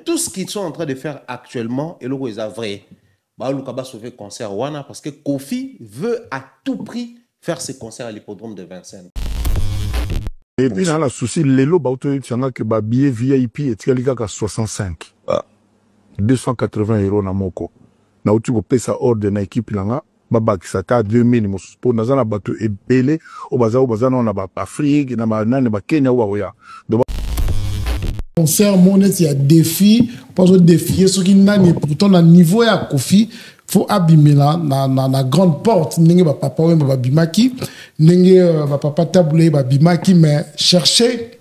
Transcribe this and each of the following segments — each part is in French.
Tout ce qu'ils sont en train de faire actuellement est le vrai. Luka sauver concert Wana parce que Kofi veut à tout prix faire ses concerts à l'hippodrome de Vincennes. Et puis dans la souci, Lelo Bauto Tianga que billet VIP et Tialika 65. 280 € na moko. Na uti ko pesa ordre na équipe langa babaki sata 2000 pour nazana bato ebele o bazana na ba Afrique na ba nane ba Kenya wa oya. Concert monnaie il y a défi pas de défier ce qui n'a ni pourtant na niveau ya Kofi faut abîmer là na grande porte ninge ba papa ou ba bimaki ninge ba papa taboulé ba bimaki mais chercher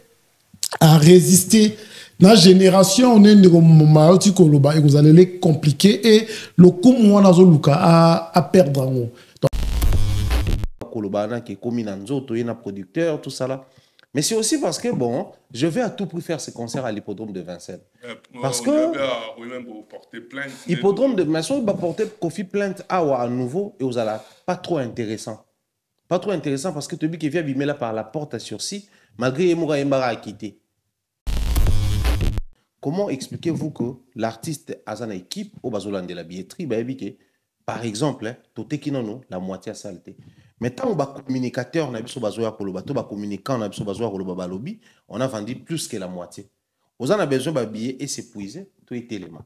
à résister. La génération, on est et vous allez les compliquer et le coup à perdre. Producteur, tout ça là. Mais c'est aussi parce que bon, je vais à tout prix faire ce concert à l'hippodrome de Vincennes. Parce que l'hippodrome de Vincennes va porter Kofi plainte à nouveau et vous allez pas trop intéressant. Pas trop intéressant parce que tu qui vient abîmer là par la porte à sursis malgré Emoura Embara a quitté. Comment expliquez-vous que l'artiste a une équipe au Bazolan de la billetterie, par exemple, la moitié a saleté. Mais tant qu'on est communicateur, on a vendu plus que la moitié. On a besoin de billets et s'épuiser, tout est élément.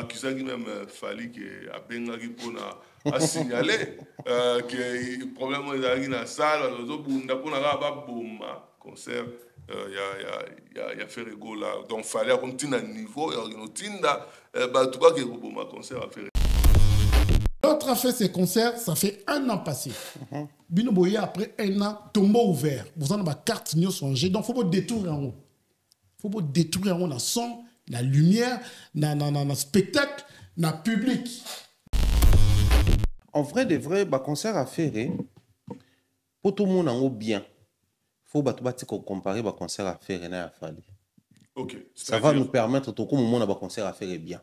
Qui même fallu que Abengaki pour signaler que le problème est dans la salle, concert. Il y a fait rigolo là. Donc, il fallait continuer à niveau. L'autre a fait ses concerts, ça fait 1 an passé. Bino Boye, après 1 an, tombeau ouvert. Vous en avez carte songée. Donc, il faut pas détruire en haut. Il faut pas détruire en haut la son, la lumière, le spectacle, le public. En vrai, de vrai, le concert à faire, pour tout le monde en haut bien. Il faut comparer le concert à faire et à faire. Ça va nous permettre de comment le concert à faire bien.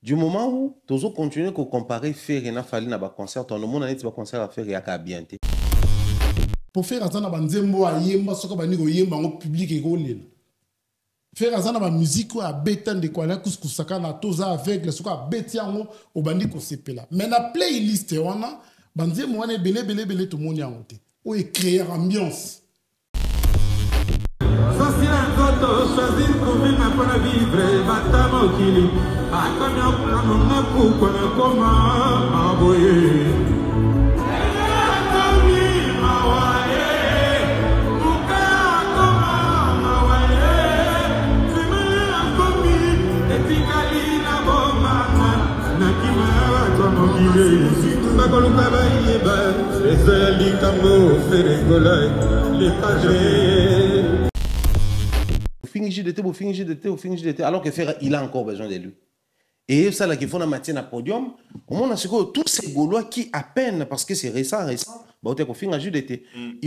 Du moment où tu as continué à comparer faire et à faire le concert, tu as un concert à faire et à bien. Pour faire ça, public faire ça na musique à bétan de quoi na couscoussaka na toza avec le soka betiango au bandi ko sepela. Mais la playlist wana banze mo wana belé tout monde yango te. O créer ambiance. Choisir pour vivre pour vivre, batamo kili. Ah, comme on a pour comment envoyer. Alors que faire, il a encore besoin de lui. Et ça, là, qu'il faut maintenir un podium. Au moins, tous ces Gaulois qui, à peine, parce que c'est récent, ils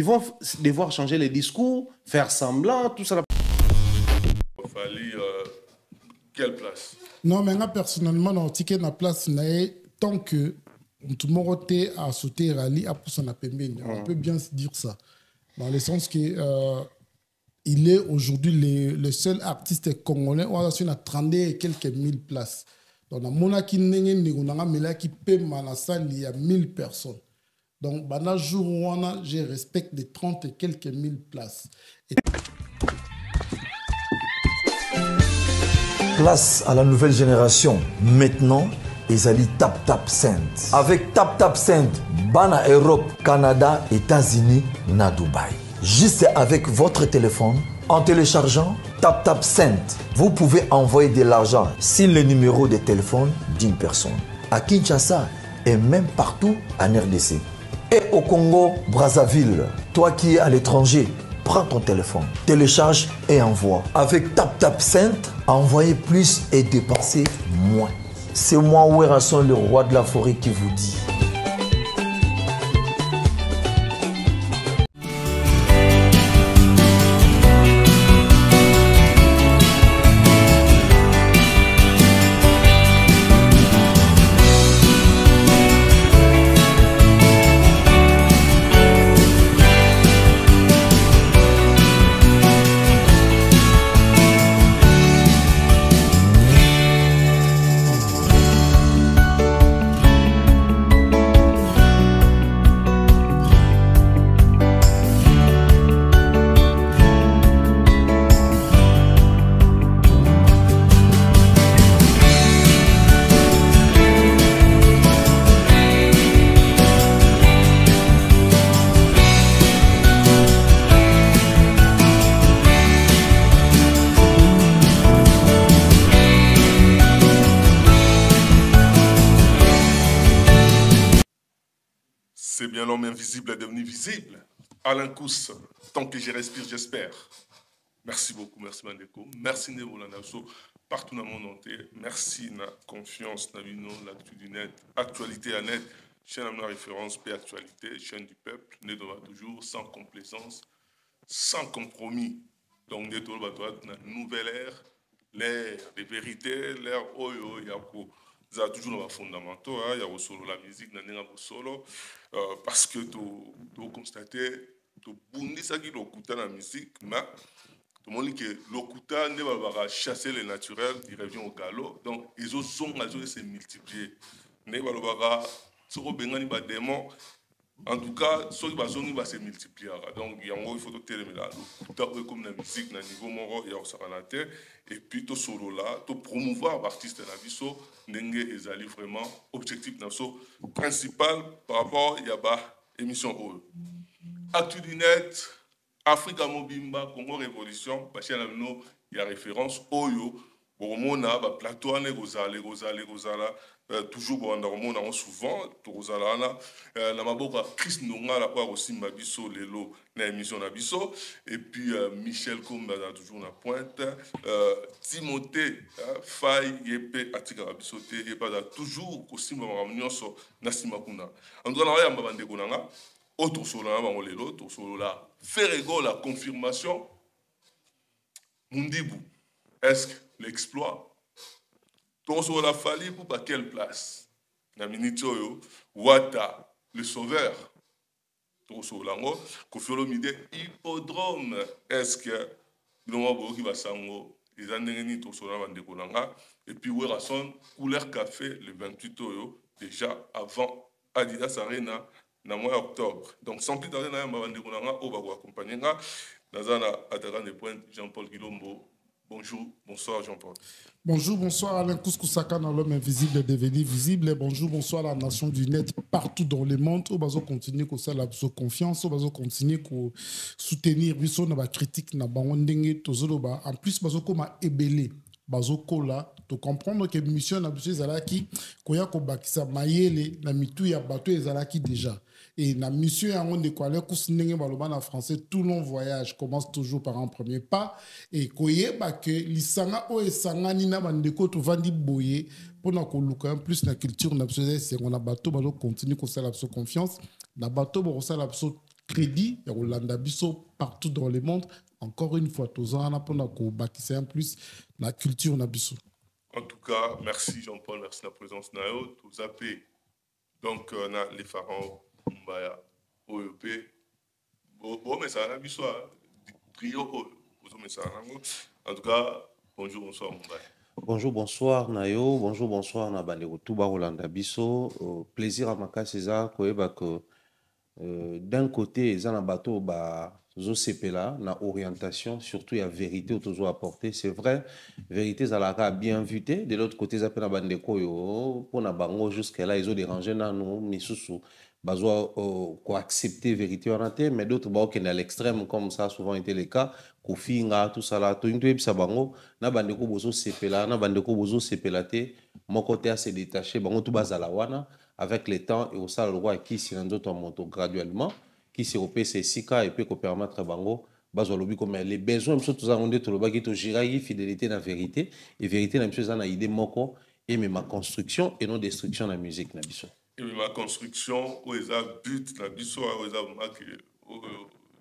vont devoir changer les discours, faire semblant, tout ça. Il fallait quelle place? Non, mais moi, personnellement, dans le ticket de la place, tant que tout le monde a sauté rallye, on peut bien se dire ça. Dans le sens que il est aujourd'hui le seul artiste congolais où on a 30 et quelques 1000 places. Donc, dans mon qui paie la salle, il y a 1000 personnes. Donc, pendant le jour où je respecte les 30 et quelques 1000 places. Place à la nouvelle génération. Maintenant, Ezali Tap Tap Send. Avec Tap Tap Send, Bana Europe, Canada, États-Unis, na Dubaï. Juste avec votre téléphone, en téléchargeant Tap Tap Send, vous pouvez envoyer de l'argent sur le numéro de téléphone d'une personne. À Kinshasa et même partout en RDC. Et au Congo, Brazzaville, toi qui es à l'étranger, prends ton téléphone, télécharge et envoie. Avec Tap Tap Send, envoyez plus et dépensez moins. C'est moi, Ouerasson, le roi de la forêt, qui vous dit. C'est bien l'homme invisible est devenu visible. Alain Kous, tant que je respire, j'espère. Merci beaucoup, merci Mandeko. Merci Nevolanaso, partout dans le monde entier. Merci na confiance, na l'actu du net, actualité à net, chaîne à référence, P actualité, chaîne du peuple, né toujours, sans complaisance, sans compromis. Donc, nous sommes dans une nouvelle ère, l'ère des vérités, l'ère oyo, il y a toujours les fondamentaux, il y a solo la musique, il y a solo, parce que tu constates, tu bondis ça qui est la musique, mais tout le monde dit que l'okuta ne va pas chasser le naturel, il revient au galop, donc ils ont se multiplier. Ne va pas se rebenga ni ba démon. En tout cas, ceux qui vont se multiplier. Donc, il faut que tu comme la musique, à niveau moro, il y a terre. Et puis, tu solo là, tu promouvoir l'artiste de la vie, n'engue ezali vraiment objectif principal par rapport à l'émission. Actu du net, Africa Mobimba, Congo Révolution, il y a référence Oyo. Bon, on a un plateau, toujours bon, on a souvent, la maboka Chris Nonga, la part aussi Mabiso, Lelo, la émission Nabiso, et puis Michel Komba, toujours la pointe, Timothée, Faye, Yepe, Atika Rabiso, et pas toujours aussi Mamamnioso, Nasimakuna. En tout cas, on a un babande Konanga, autre solana, on lelo, autre solana, Ferrego, la confirmation, Mundibou, est-ce que l'exploit? Tozo la Fali pour pas quelle place? Naminitoyo, Wata, le sauveur. Tozo lango, Kofiolomide, hippodrome. Est-ce que l'on qui va sango, les années Tozo la Vandekolanga, et puis Werason, couleur café le 28 Oyo, déjà avant Adidas Arena, dans le mois d'octobre. Donc, sans plus tarder, on va vous accompagner. Nazana Atagan de Pointe, Jean-Paul Guilombo. Bonjour, bonsoir Jean-Paul. Bonjour, bonsoir Alain Kouskou-Saka dans l'homme invisible devenu visible. Bonjour, bonsoir la nation du net partout dans le monde. On va continuer à faire la confiance, on va continuer à soutenir la critique. En plus, on va ébélé. Bazokola, tu comprends que mission na biso ezalaki koya ko bakisa mayele na mitu ya bato ezalaki déjà. Et la mission yango de quoi le kusnenge baloba na français, tout long voyage commence toujours par un premier pas et koyeba que lisanga o esangani na bandeko to vandi boye pona ko luka plus na culture na biso c'est on a bato bazo continuer ko sala biso confiance na bato bo sala biso crédit ya Rolanda biso partout dans le monde. Encore une fois, tous en apprenant qu'on bâtisse un plus la culture nabiso. En tout cas, merci Jean-Paul, merci de la présence Nao. Tous appelés. Donc, on a les pharaons, Mbaya, OEP. Bon, mais ça a nabiso, trio, mais ça a en tout cas, bonjour, bonsoir Mbaya. Bonjour, bonsoir Nayo. Bonjour, bonsoir Nabalero Touba Rolanda Biso. Plaisir à Maka César, que d'un côté, ils ont un bateau, là, na orientation, surtout il y a vérité au toujours apporter. C'est vrai, vérité, ça l'a bien vu. De l'autre côté, ça peut na bandeko pour na bango jusqu'à là, ils ont dérangé na nous, mais sous bazoa quoi accepter vérité en entier, mais d'autres bah qui est à l'extrême comme ça a souvent été le cas, kofinga tout ça là, tout une ça bango na bandeko bozo sepela, na bandeko bozo sepelate, mon côté à se détacher, bango tout bazala wana avec le temps et au sale roi qui s'y rend d'autres moto graduellement. Qui se repère ces 6 cas et puis qu'on permettre à Bango, comme les besoins, nous avons dit tout le bas qui est fidélité dans la vérité, et vérité, nous avons une idée moko, et mais ma construction et non destruction de la musique. Et ma construction, où est le but, la biso, où est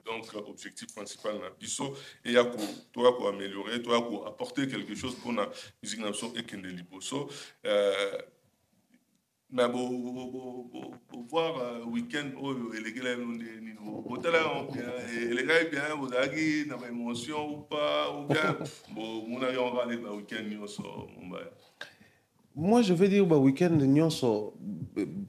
donc objectif principal de la biso, et il y a toi pour améliorer, toi pour apporter quelque chose pour la musique nationale et qu'il y ait des liboso. Mais pour voir week-end les gars bien vous avez une émotion ou pas ou bien on a regardé le week-end. Moi je veux dire week-end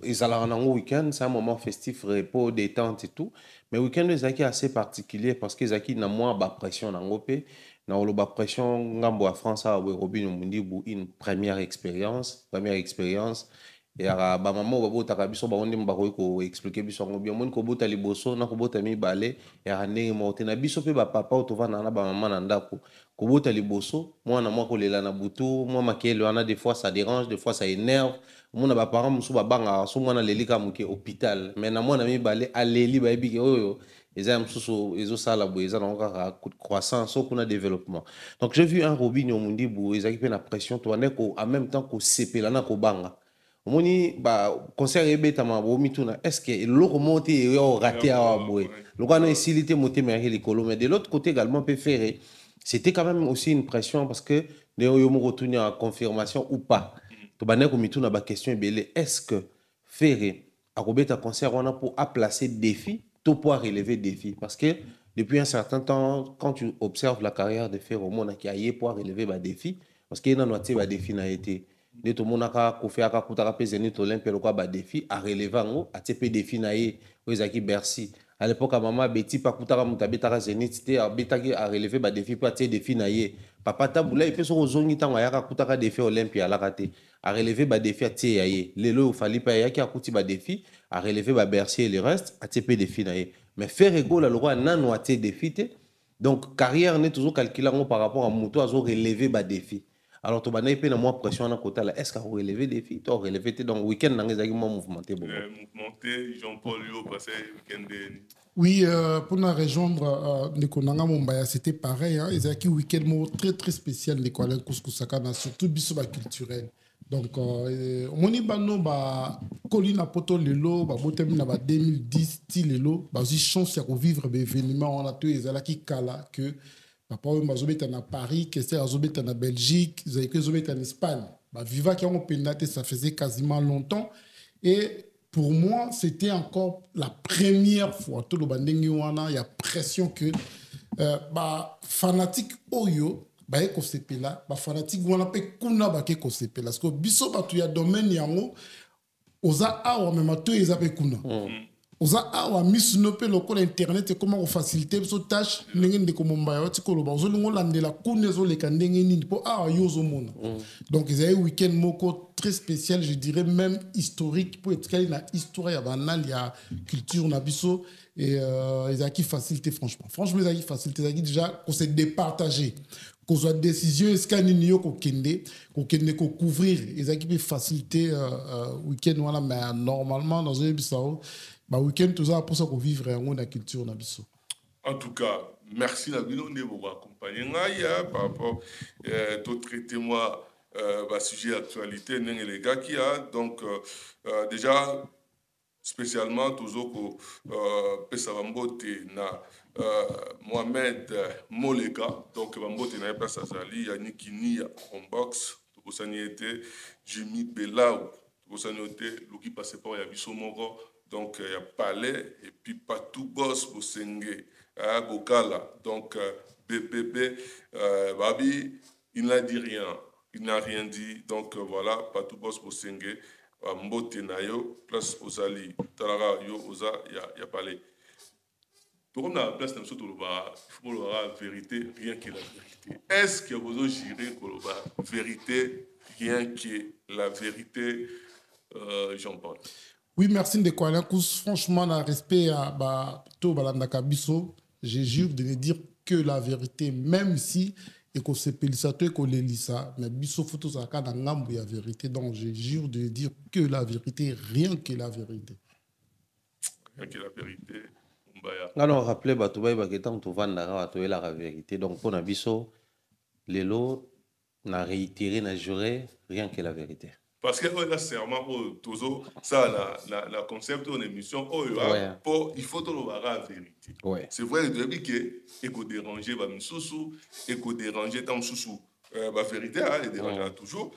ils allaient en week-end, c'est un moment festif, repos, détente et tout, mais week-end les acquis assez particulier parce qu'ils acquis na moins bas pression dans l'opé. Dans le bas pression ngambo à France à Robin Mundi une première expérience ya ba maman babotaka biso bango ndenge bakoki koexplike biso yango bien omoni kobota liboso na kobota mibale ya ndenge moko te na biso mpe bapapa oyo tovanda na bamama na ndako kobota liboso mwana mwa kolela na butu mwa makele wana des fois ça dérange des fois ça énerve omona baparent mosusu babangaka so mwana lelika moke hôpital mais na mwana mibale aleli bayebi ke oyo eza ya mosusu ezosala boye eza nango kaka croissance so kuna développement donc j'ai vu un Robinho Mundibu ezalaki mpe na pression toande en même temps kosepela na kobanga omoni ba concert ebetama bomituna est-ce que eloko monte yo raté awa boye lokana esilité motema ya likolo mais de l'autre côté également peut faire c'était quand même aussi une pression parce que de yo mo retourner en confirmation ou pas to bane ko mituna ba question ebele est-ce que faire akobeta concert on a pour à placer défi tout pour relever défi parce que depuis un certain temps quand tu observes la carrière de Ferre au monde qui a yé pour relever ba défi parce qu'il y a noté ba défi na été de tout monde a kofi aka kutaka pe Zénith Olympique le quoi ba défi à relever ngo a TP défi na yé Ozaki Bercy à l'époque à maman Betty pa kutaka mutabeta Zénith te a betaki à relever ba défi pa te défi na yé papa tabula il fait so zongi tanga ya kutaka défi Olympique à la raté à relever ba défi à te yé lelo fali pa ya ki akuti ba défi à relever ba Bercy et le reste à TP défi na yé mais faire ego la loi nano a te défi te donc carrière n'est toujours calculé par rapport à moto à relever ba défi alors tu vas na moins pression na côté là est-ce qu'à relever défi tu relever donc week-end dans les arguments mouvementés mouvementé Jean-Paul Yo passé week-end oui pour nous rejoindre Nekonanga Mombaya c'était pareil hein ils ont week-end très très spécial Nekola Kouskou-Sakana surtout bisoba culturel donc moni bano ba kolina poto lelo ba botem na ba 2010 ti lelo ba aussi chance ya vivre des événements on a tout ezala ki kala que papa on bazobeta na Paris que c'est azobeta na Belgique ils avaient que zobeta en Espagne ba viva qui ont pénaté ça faisait quasiment longtemps et pour moi c'était encore la première fois tout le bandingi wana il y a pression que ba fanatique oyo ba ko sepela ba fanatique wana pe kuna ba ke ko sepela parce que biso ba tu ya domaine yango oza awa même to eza pe kuna oza awa misno pe lokola internet comment faciliter so tâche ndenge ndeko Mombaya wati ko loba ozolingo landela kuna zo leka ndenge nini po awa yo zo mona donc ils avaient week-end moko très spécial je dirais même historique pour être na histoire ya banal ya culture na biso et ils a qui facilité franchement ils a qui facilité ils a déjà qu'on s'est départagé qu'on soit décision est-ce qu'il y a qu'on kende qu'on couvrir ils a qui peut faciliter week-end voilà mais normalement dans un bisao bah week-end tout ça pour ça qu'on vivre en la culture na biso. En tout cas merci la bino de vous accompagner par rapport tout traitez-moi sujet actualité les gars qui a donc déjà spécialement toujours que pesa bambote na Mohamed Moleka donc bambote na place azali ya Nikini ya Homebox to kosani était Jimmy Belao to kosani était loki passé par ya biso moko donc il y a Palais et puis Patou Boss Bosenge à Bokala donc BBB Babi il n'a dit rien il n'a rien dit donc voilà Patou Boss Bosenge mbote na yo place ozali talaka yo oza ya Palais tout comme la place de Sotoloba il faut la vérité rien que la vérité est-ce que vous osez gérer Koloba vérité rien que la vérité Jean-Paul. Oui, merci de quoi. Franchement, le respect à tout Balandaka Bisso, je jure de ne dire que la vérité, même si et qu'on se pèle ça, qu'on les lit ça, mais Bisso photo ça quand on a la vérité, donc je jure de dire que la vérité, rien que la vérité. Rien que la vérité. Alors rappelez Batoubaï Bagetan to Vandara to la vérité. Donc pour Nabiso, Lelo n'a réitéré, n'a juré rien que la vérité. Parce que là serment toujours ça la concept de l'émission il faut tout le la vérité. C'est vrai de dire que éco déranger va misusu éco déranger tam susu la vérité elle dérange toujours.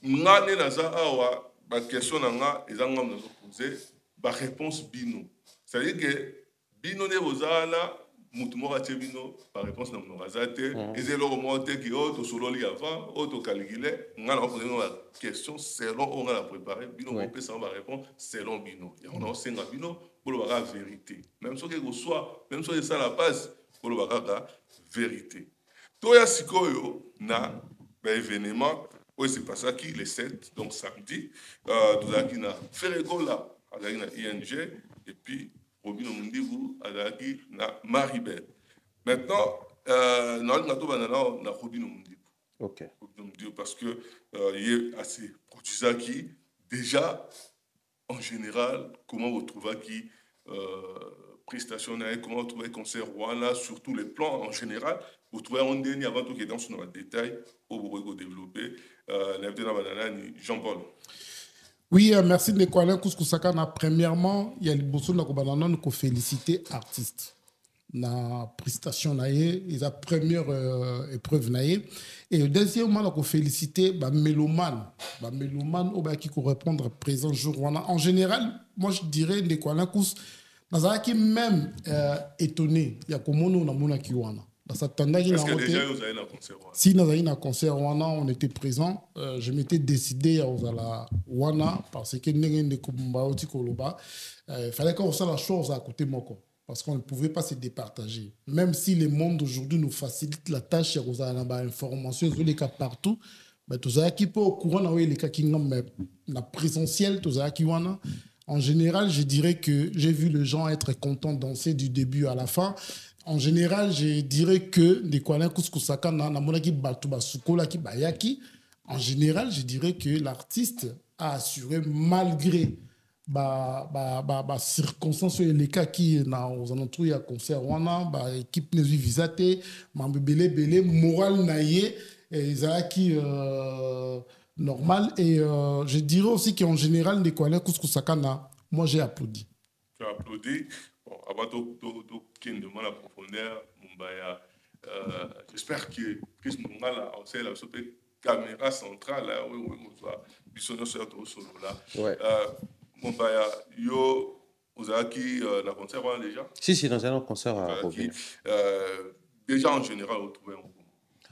Ngane na za awa ba question nga ezanga na poser ba réponse bino. C'est-à-dire que bino ne bozala mutu moko atie bino par réponse na monokazate ezelo monte ki to sololi avant to calculer ngana ko poser la question selon on a préparé bino ko pesa ba réponse selon bino ya on a senga bino pour la vérité même so que soit même so ça la base pour la vérité to ya sikoyo na ba événement Oui, c'est pas ça qui les 7, donc samedi. Nous avons Ferrego là, avec ING, et puis Robin Mundibu, avec Maribel. Maintenant, nous avons Robin Mundibu. Ok. Parce que il est assez produisant qui, déjà, en général, comment vous trouvez qui prestation, comment vous trouvez concert Rwanda, sur tous les plans en général, vous trouvez un dernier avant tout qui est dans le détail, où vous pouvez développer. Jean-Paul. Oui, merci de Kwalen Kouskou-Saka. Premièrement, il y a le bosso de la nous féliciter artistes. La prestation naïe, la première épreuve naïe. Et deuxièmement, nous féliciter mélomane. Mélomane, qui correspond à présent jour. En général, moi je dirais de Kwalen Kous, qui même étonné. Il y a comme on a mon qui wana. Est-ce que déjà vous avez un concert? Si nous avons un concert Wana, on était présent. Je m'étais décidé à la Wana parce que il fallait qu'on fasse la chose à côté moko parce qu'on ne pouvait pas se départager. Même si le monde aujourd'hui nous facilite la tâche, il y a des informations sur les cas partout. Mais tout ça qui peut au courant les cas qui n'ont la présentiel, tout ça qui wana. En général, je dirais que j'ai vu les gens être contents de danser du début à la fin. En général, je dirais que des Kwalen Kouskou-Saka en général, je dirais que l'artiste a assuré malgré circonstances et les cas qui aux alentours il y a concert wana équipe ne visité belé moral naïe et qui normal et je dirais aussi qu'en général des Kwalen Kouskou-Saka moi j'ai applaudi. Tu as applaudi. Bon, avant de demande la profondeur, j'espère que Chris Mungala a aussi la caméra centrale là où on soit bisonno sur tout solo là. Mumbaya yo Ozaki la concert déjà. Si dans un concert à Robin. Déjà en général vous trouvez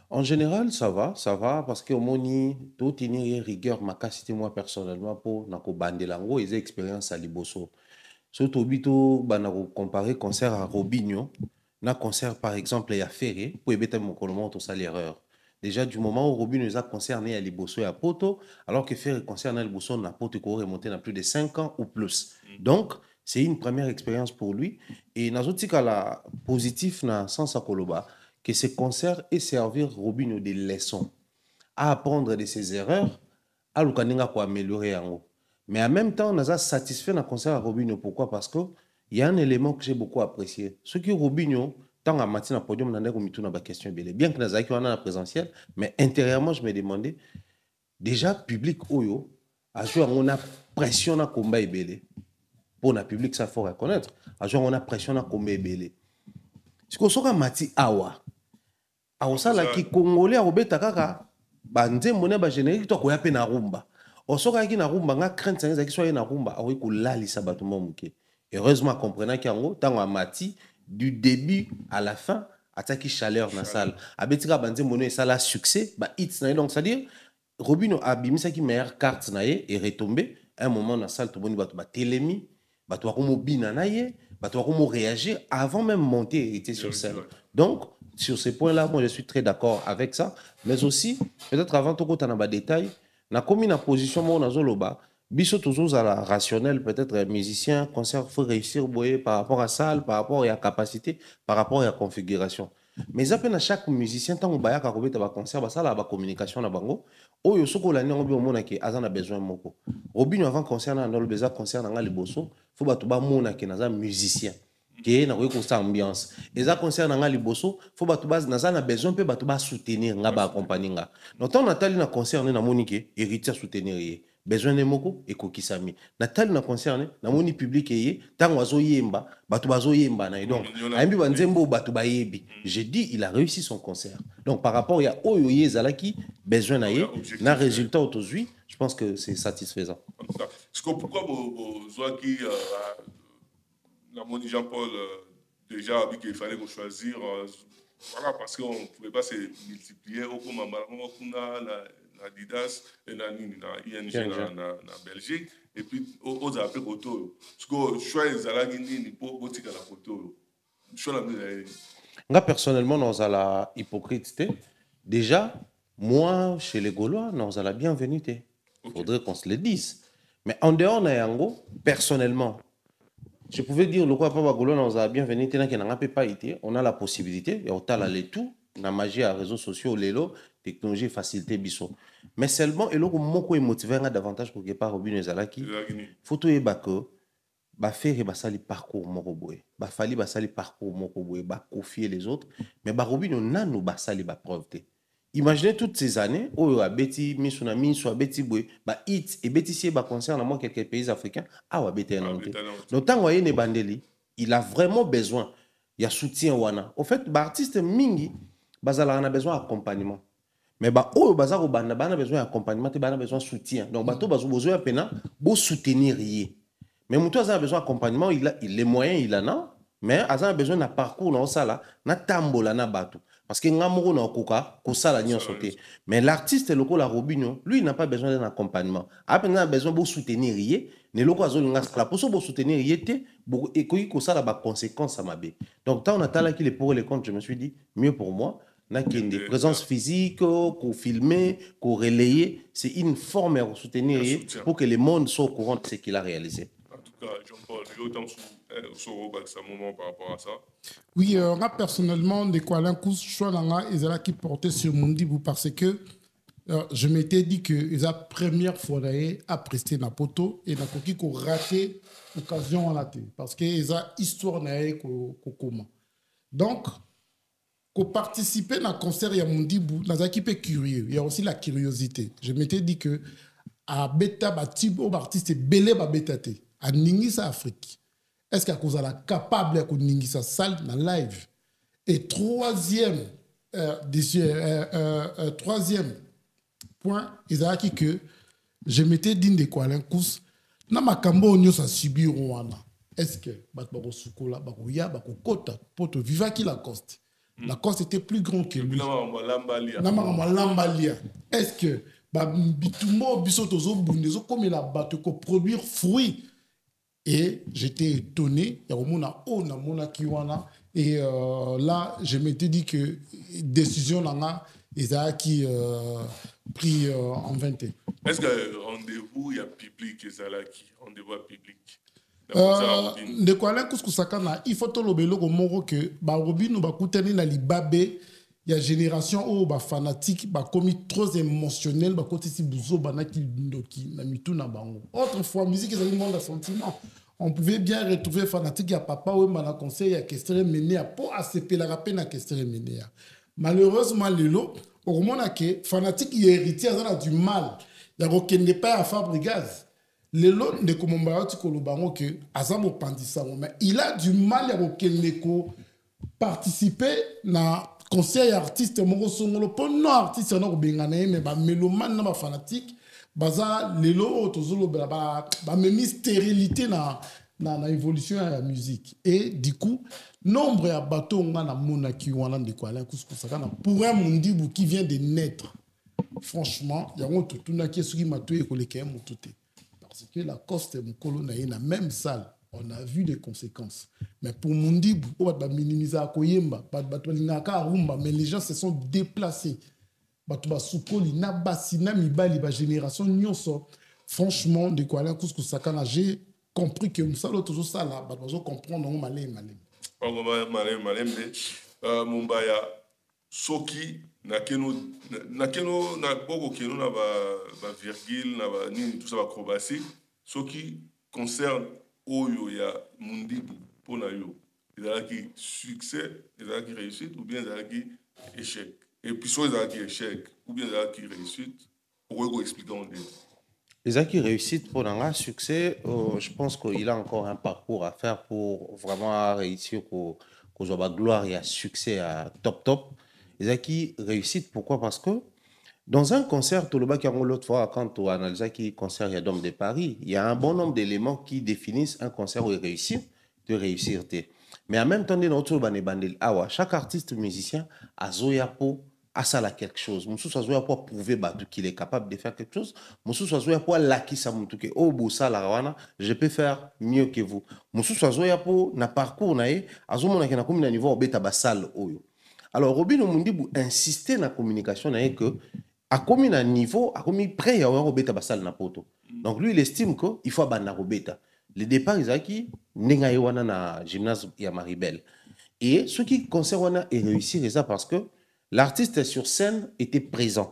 en général ça va parce que au moni tout une rigueur makasité moi personnellement pour nako bandelango et expérience à liboso. Surtout bito banako comparer concert à Robinho na concert par exemple à Ferré pour éviter mon collement tout ça l'erreur. Déjà du moment où Robinho nous a concerné à Liboso et à Poto alors que Ferré concerne à Liboso na Poto qui remonté à plus de 5 ans ou plus. Donc c'est une première expérience pour lui et nazotika la positif na sens à Koloba que ce concert est servir Robinho des leçons à apprendre de ses erreurs à l'ukaninga pour améliorer en haut. Mais en même temps, on a satisfait dans le concert à Robinho. Pourquoi? Parce qu'il y a un élément que j'ai beaucoup apprécié. Ce qui est Robinho, tant à matin, à podium, on a une question. Bien que nous avons la présentiel, mais intérieurement, je me demandais, déjà, public Oyo a joué on a pression à combat et belé. Pour le public, ça faut reconnaître. A joué on a pression à combat et belé. Ce qu'on sort à Mati Awa. Awa, ça, là, qui Congolais, à Robeta Kaka, bandé, monnaie, générique, toi, quoi, na rumba. Osoka qui na rumba nga crainte ça qui soit na rumba awi ko lali sabato momuke. Heureusement comprenant qu'ango tango amati du début à la fin attaque chaleur na salle. Abetika bande mono ça la succès ba hits na donc c'est à dire Robinho a bimisa qui meilleure carte na et retombé un moment na salle tout boni bato ba telemi bato ko mobina na ye bato ko réagir avant même monter et était sur scène. Donc sur ces points-là moi je suis très d'accord avec ça mais aussi peut-être avant tout quand on a ba détail na commis na position moi na zoloba biso toujours à la rationnel peut-être musicien concert faut réussir boyer par rapport à salle par rapport à la capacité par rapport à la configuration mais à peine à chaque musicien tant on baya ka robeta ba concert ba sala ba communication na bango oyo soko la nyango bi omona ke azana besoin moko Robinho avant concert na ndolo beza concert na ngali boso faut ba to ba mona ke na za musicien qui na ko sa ambiance eza concert na ngali boso faut ba to ba na besoin pe ba to ba soutenir nga ba accompagner nga notant natali na concert na monike héritier soutenir ye besoin de moko et kokisami natali na concert na moni public ye tango azo yemba bato bazo yemba na donc ayembi banzembo bato ba yebi j'ai dit il a réussi son concert donc par rapport ya oyo yezalaki besoin na ye na résultat aujourd'hui je pense que c'est satisfaisant. Est-ce que pourquoi vous qui la moni Jean-Paul déjà avec il fallait choisir voilà parce qu'on ne pouvait pas se multiplier au comme la Adidas et la ING na Belgique et puis aux appels photo parce que choix ezalaki nini pour botika la photo choix la nga personnellement dans la hypocrite déjà Moi, chez les Gaulois, nous avons la bienvenue. Il faudrait qu'on se le dise. Mais en dehors de Yango, personnellement, je pouvais dire le quoi pas Gaulois, nous avons la bienvenue. On a la possibilité, et on a les tout, la magie à réseaux sociaux, l'élo, technologie, facilité, biso. Mais seulement, et là, moi, motivé davantage pour que par Robin Ezalaki, il faut tout que ba faire basali parcours moko boye ba fali basali parcours moko boye ba confier les autres mais ba Robin nanu basali ba preuve te. Imaginez toutes ces années où abeti misuna miso abeti boye ba hit et beti si ba concerne moi quelques pays africains wa beti anante. Donc tant voyez ne bandeli, il a vraiment besoin il y a soutien wana. Au fait ba artiste mingi bazala a besoin d'accompagnement. Mais bah oh bazaro bana besoin d'accompagnement te bana besoin de soutien. Donc bato bazo besoin pena bo soutenir yé. Mais mon a besoin d'accompagnement, il a les moyens, il en a, mais il a besoin d'un parcours dans ça là, na tambola na bateau. Parce que ngamoro na koka, ko sala nyon sauté. Mais l'artiste loko la Robinho, lui il n'a pas besoin d'un accompagnement. Après il a besoin de soutenir yé, ne loko azo nga sala pour so soutenir yé te, et ko sala ba conséquences à mabe. Donc tant on a tala qui les pour les comptes, je me suis dit mieux pour moi. N'a qu'une des présences physiques, qu'on filmer, qu'on relayer, c'est une forme à soutenir pour que le monde soit au courant de ce qu'il a réalisé. Jean-Paul, sur moment par rapport à ça. Oui, personnellement, de quoi l'un choix là qui portait sur Mondibou parce que je m'étais dit que la première fois à prester na poto et na koki ko raté occasion en athée parce que la histoire na ko comment. Donc pour participer à un concert il y a Mondibou dans un équipe curieux, il y a aussi la curiosité. Je m'étais dit que à beta batib au artiste belé ba betaté à Ningisa Afrique. Est-ce qu'il y a capable de Ningisa salle dans live? Et troisième point, il y a que je m'étais dit de quoi l'incous na makambo onyo sa subir wana. Est-ce que bako sukola bako ya bako kota poto viva qui Lacoste. Lacoste était plus grand que lui. Na lambalia. Est-ce que bitumbo biso tozo bundezo comme la bato ko produire fruit. Et j'étais étonné, il y a au moins un kiwana et là je m'étais dit que décision là qui pris en 20 ans. Est-ce que rendez-vous il y a public qui rendez-vous public? De quoi là kuskusakana il faut to lobelo ko moro que ba robino ba kutani na libabé il y a génération où ba fanatique ba commis trop émotionnel ba côté si buzo bana ki ndoki na mituna bango autrefois musique ils ont monde sentiment on pouvait bien retrouver fanatique ya papa ou mana conseil ya kestere mené pour ACP la rappel na kestere mené malheureusement lelo au moment que fanatique y héritier a du mal ya kokende pas à Fabrigaz lelo de komomba ti kolobango que azamo pandisa mais il a du mal ya kokende ko participer na conseil artiste moko songolo pour non artiste na ko bengana mais ba mélomane na ba fanatique baza lelo tozolo ba memi stérilité na évolution de la musique et du coup nombre ya bato nga na monaki wana de quoi là kuskusaka pour un Mondibou qui vient de naître franchement yango totuna ki soki matoye ko leka motote parce que la Coste mukolo na na même salle on a vu les conséquences. Mais pour Mondibou, on va minimiser à Koyemba, mais les gens se sont déplacés. Franchement, de quoi j'ai compris que nous allons toujours ça là, nous comprendre malé. Mumbaya, Soki, nakeno na boko keno na ba virgule na ba ni tout ça acrobatie, Soki concerne Oyo ya Mondibou pour na yo. Il a qui succès, il a qui réussite ou bien il a qui échec. Et puis soit il a qui échec ou bien il a qui réussite. Pourquoi expliquer on dit? Les acquis réussite pour un succès, je pense qu'il a encore un parcours à faire pour vraiment réussir pour la gloire et un succès à top. Les acquis réussite, pourquoi? Parce que dans un concert, tout le bas qui a l'autre fois, quand on analyse qui concert il y a Dôme de Paris, il y a un bon nombre d'éléments qui définissent un concert où il réussit, de réussir. Mais en même temps, chaque artiste musicien a Zoyapo, a ça là quelque chose. Moussou soit Zoyapo prouver qu'il est capable de faire quelque chose. Moussou soit Zoyapo laki sa moutuke. Oh, boussa la rawana, je peux faire mieux que vous. Moussou soit Zoyapo na parcours nae, azomona ki na komi na niveau beta basal oyo. Alors, Robinho Mundimbu insistait dans la communication que à comme un niveau, à comme prêt à Robeta Basal Napoto. Donc lui, il estime qu'il faut abandonner Robeta. Le départ, il a qui n'a na gymnase ya Maribel. Et ce qui concerne est réussi, c'est ça parce que l'artiste sur scène était présent.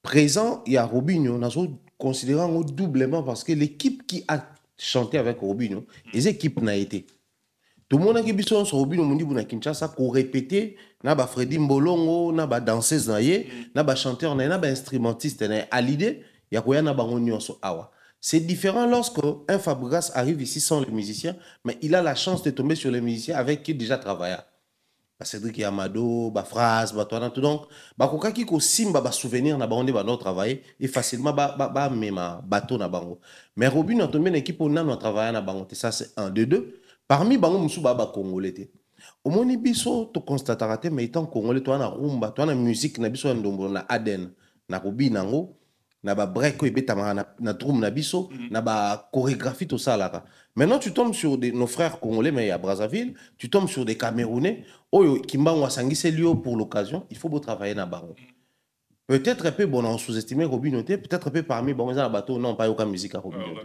Présent, il y a Robinho, nous considérons doublement parce que l'équipe qui a chanté avec Robinho, les équipes n'a été. Tout le monde a dit que Robinho Mundi na Kinshasa ko répéter na ba Freddy Mbolongo na ba danseuse na ba chanteur na ba instrumentiste na à l'idée ya ko ya na ba nyonso awa. C'est différent lorsque un Fabregas arrive ici sans les musiciens, mais il a la chance de tomber sur les musiciens avec qui il déjà travaillé. Cédric Yamado, ba phrase, ba toi tout donc ba ko kaki ko simba ba souvenir na ba on ba travailler et facilement ba mema bateau na bango. Mais Robinho a tombé une équipe on a travaillé na bango, ça c'est un de deux. Parmi bango musu ba congolais. Au moni biso to constatera te mais étant congolais toi na rumba, toi na musique na biso ndombo na Aden, na Robi nango, na ba break ko ebeta na drum na biso, na ba chorégraphie tout ça là. Maintenant tu tombes sur nos frères congolais mais à Brazzaville, tu tombes sur des Camerounais, oyo kimbango sangise lio pour l'occasion, il faut beau travailler na bango. Peut-être un peu bon en sous-estimer Robinho, peut-être un peu parmi bon les bateau non pas aucune musique à Robinho.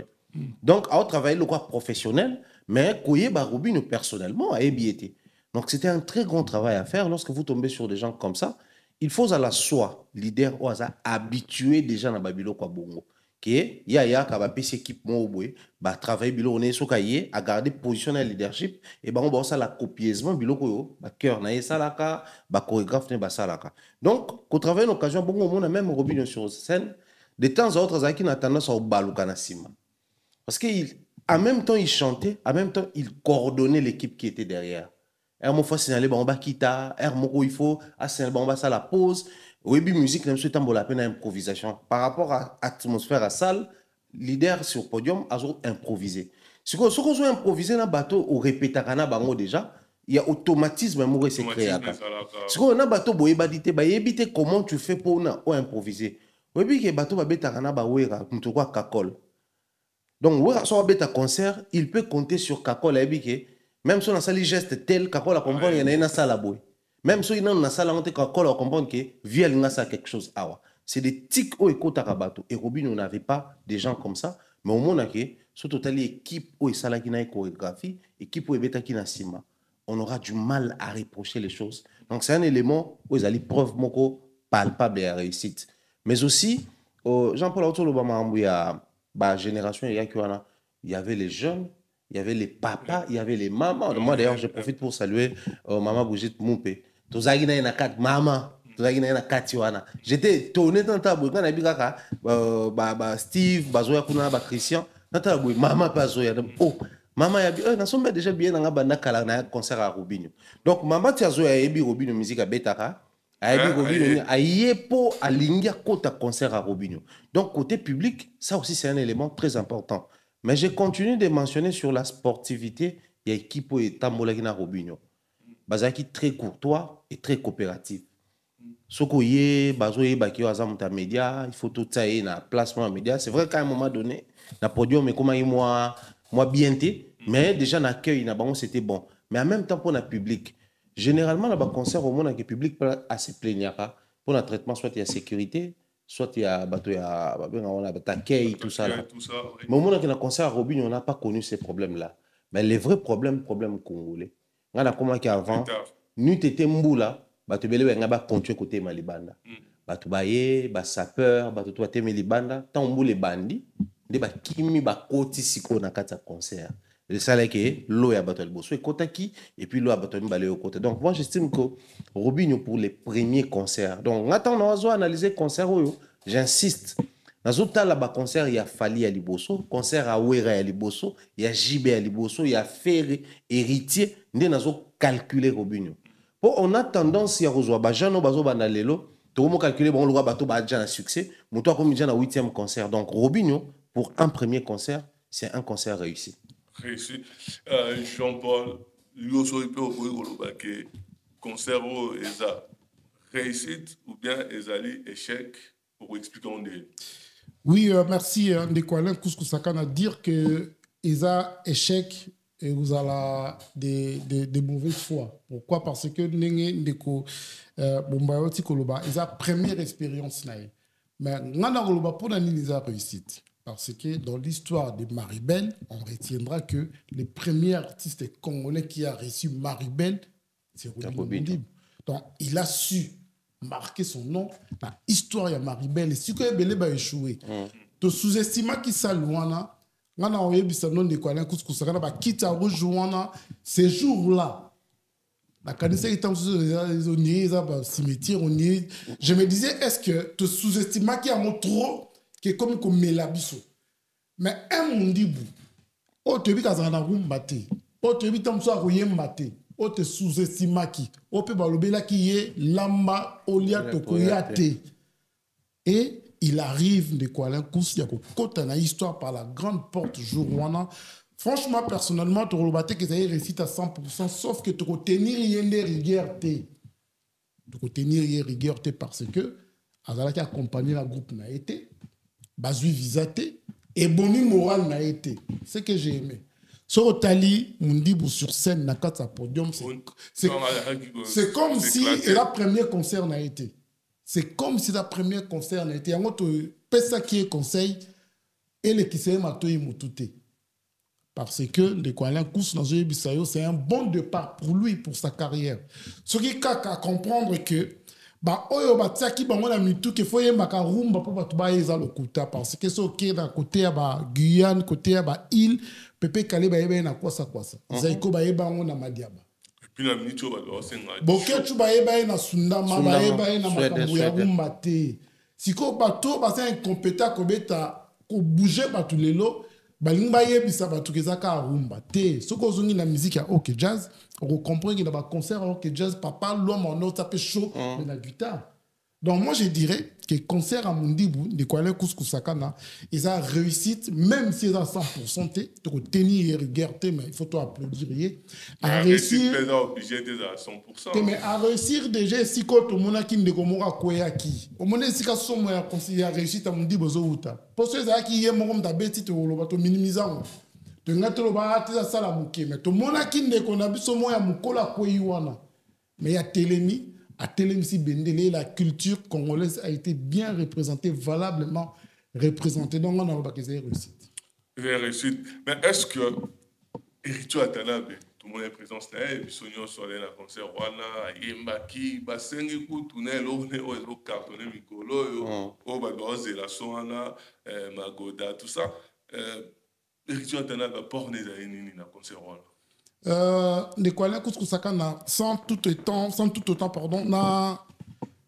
Donc à travailler le quoi professionnel. Mais Koye Robinho personnellement a ébiété. Donc c'était un très grand travail à faire. Lorsque vous tombez sur des gens comme ça, il faut à la soi, leader, ou habituer des gens à Babilo kwa bongo. Que ya kaba pesi équipe mo boy, ba travailler bilo on est so kaye à garder position de leadership et on va ça la copieusement bilo ko ba cœur na salaka, ba chorégraphe ne ba salaka. Donc au travail une occasion bongo on a même Robinho sur scène de temps à autre qui n'a tendance à baluka na sima. Parce qu'il en même temps, il chantait, en même temps, il coordonnait l'équipe qui était derrière. Il faut signaler, on va quitter, il faut signaler, on va faire la pause. Oui, musique, même si on a peine improvisation. Par rapport à l'atmosphère à salle, leader sur podium a improvisé. Ce qu'on a improvisé dans le bateau, on répète déjà, il y a automatisme qui s'est créé. Ce qu'on a bateau, on va comment tu fais pour improviser. Oui, le bateau va être kakol. Donc, si on a un concert, il peut compter sur Kakol. Même si on a un geste tel, Kakol a compris qu'il y a une salle. Même si on a une salle, Kakol a compris que via quelque chose. C'est des tics au écoute à Rabato. Et Robinho n'avait pas des gens comme ça. Mais au moins, surtout l'équipe où il y a une chorégraphie, l'équipe où il y a une sima, on aura du mal à reprocher les choses. Donc, c'est un élément où il y a une preuve palpable et à réussite. Mais aussi, Jean-Paul Autolobama, il y a bah, génération, il y avait les jeunes, il y avait les papas, il y avait les mamans. Moi, d'ailleurs, je profite pour saluer Maman Brigitte Moupé. Maman, j'étais étonné dans ta bouche. Steve, Bazoya Kuna, Christian, Maman Bazoya. Oh, Maman, nous sommes déjà bien dans un concert à Robinho. Donc, Maman Tiazoya a Robinho musique à Betara. Pour aligner côté concert à Robinho. Donc côté public, ça aussi c'est un élément très important. Mais je continue de mentionner sur la sportivité, il y a une équipe qui est à Robinho. Bazaki très courtois et très coopératif. Sokoye, bazoye baki wazamuta média, il faut tout ça et na placement média. C'est vrai qu'à un moment donné, na podium mais comment moi bien té, mais déjà l'accueil na bango c'était bon. Mais en même temps pour le public. Généralement, dans les concerts, au monde, le public peut assez plaigner pour le traitement, soit il y a sécurité, soit il y a accueil, tout ça. Mais au monde, dans les concerts à Robinho, on n'a pas connu ces problèmes-là. Mais les vrais problèmes congolais. On a comment qu'avant, nous étions mboula, tu as continué côté Malibanda. Tu as sapeur, tu as Malibanda, tu as les bandits, tu as kimi côté siko na kata concert. Le salaire qui est l'eau à battre le bosso et kotaki et puis l'eau à battre le côté. Donc moi j'estime que Robinho pour les premiers concerts. Donc attends on va analyser concert j'insiste. Dans autres là bas concert il y a Fali à Liboso, concert à Ouera à Liboso, il y a JB à Liboso, il y a Ferré héritier, nous avons calculé Robinho. Pour on a tendance à rejoindre bajano bazo banalelo, tout le monde calculer bon le bateau badja un succès, mon toi comme déjà na 8e concert. Donc Robinho pour un premier concert, c'est un concert réussi. Réussi. Jean-Paul, Yoso peut que concert est réussite ou bien est échec pour expliquer on est. Oui, merci Ndekwalen Kouskou Sakana dire que ESA échec et vous avez des mauvaises foi. Pourquoi? Parce que ils ont la première expérience. Mais pour la réussite. Parce que dans l'histoire de Maribel, on retiendra que le premier artiste congolais qui a reçu Maribel, c'est Roby Mondibou. Donc, il a su marquer son nom dans l'histoire de Maribel. Et si vous avez échoué, tu sous-estimes qui ça loin, ces jours-là, je me disais, est-ce que tu sous-estimes qu'il y a trop que comme Melabiso? Mais un Mondibou, oh, tu as vu qu'il y a un rumbate, oh, tu as vu qu'il y a un mate, oh, tu sous-estimes qui, oh, tu as vu qu'il y a lamba, olia, tokoyate. Et il arrive de Kuala Kous, il y a côté dans l'histoire par la grande porte Jourouana. Franchement, personnellement, tu as que ça récite à 100%, sauf que tu as tenir des rigueur. Tu as tenir rigueur parce que Azala qui accompagné le groupe n'a été, Bazui Visaté, et Boni Moral n'a été. C'est ce que j'ai aimé. Sur Tali, Mondibou sur scène, n'a pas sa podium. C'est comme si la première concert n'a été. C'est comme si la première concert n'a été. Il y a un ça qui est conseil et le qui s'est maté moutouté. Parce que le Kuala Kous dans le Bissayo, c'est un bon départ pour lui, pour sa carrière. Ce qui est à comprendre que oyo batiaki bango na mitu ke foye makarumba pour batu baeza lokuta parce que c'est ok na côté ya Guyane, côté ya île pepe kale baeba na kwasa zaiko baeba ngo na Madiaba. Puis la minute au balo senga. Boketu baeba na Sundama baeba na makambo ya rumba te. Siko bato ba c'est incompétent ko beta ko bouger batu lelo balinga yebisa batu kezaka rumba te. Soko zungi na musique ya OK Jazz. On comprend qu'il y a un concert alors que jazz, papa, l'homme en or, ça peut chaud, mais la guitare. Donc moi, je dirais que le concert à Mondibou, de Kuala Kous-Kousakana, ils ont réussi, même si ils ont 100%, tu peux tenir rigueur, mais il faut applaudir. À réussir. Mais à réussir déjà, si tu as qui ne komora koyaki, au moins si tu as réussi à Mondibou Zouta. Parce que ça qui est mon tabeti, tu as minimisé. Tu as dit que ça la mouké mais tout le monde a qui ne connaît pas ce mot ya mukola koyiwana mais ya Télémi à Télémi si Bendele la culture congolaise a été bien représentée valablement représentée donc on a pas que c'est réussite. Réussite mais est-ce que Héritier Atanabe tout le monde est présent là et Sonio Solé na concert wana Yembaki basengi ku tunnel on est au cartonné mikolo o ba doze la sona Magoda tout ça Héritier Atanabe porné za nini na concert wana de Kuala Kous-Kousakana sans tout autant pardon na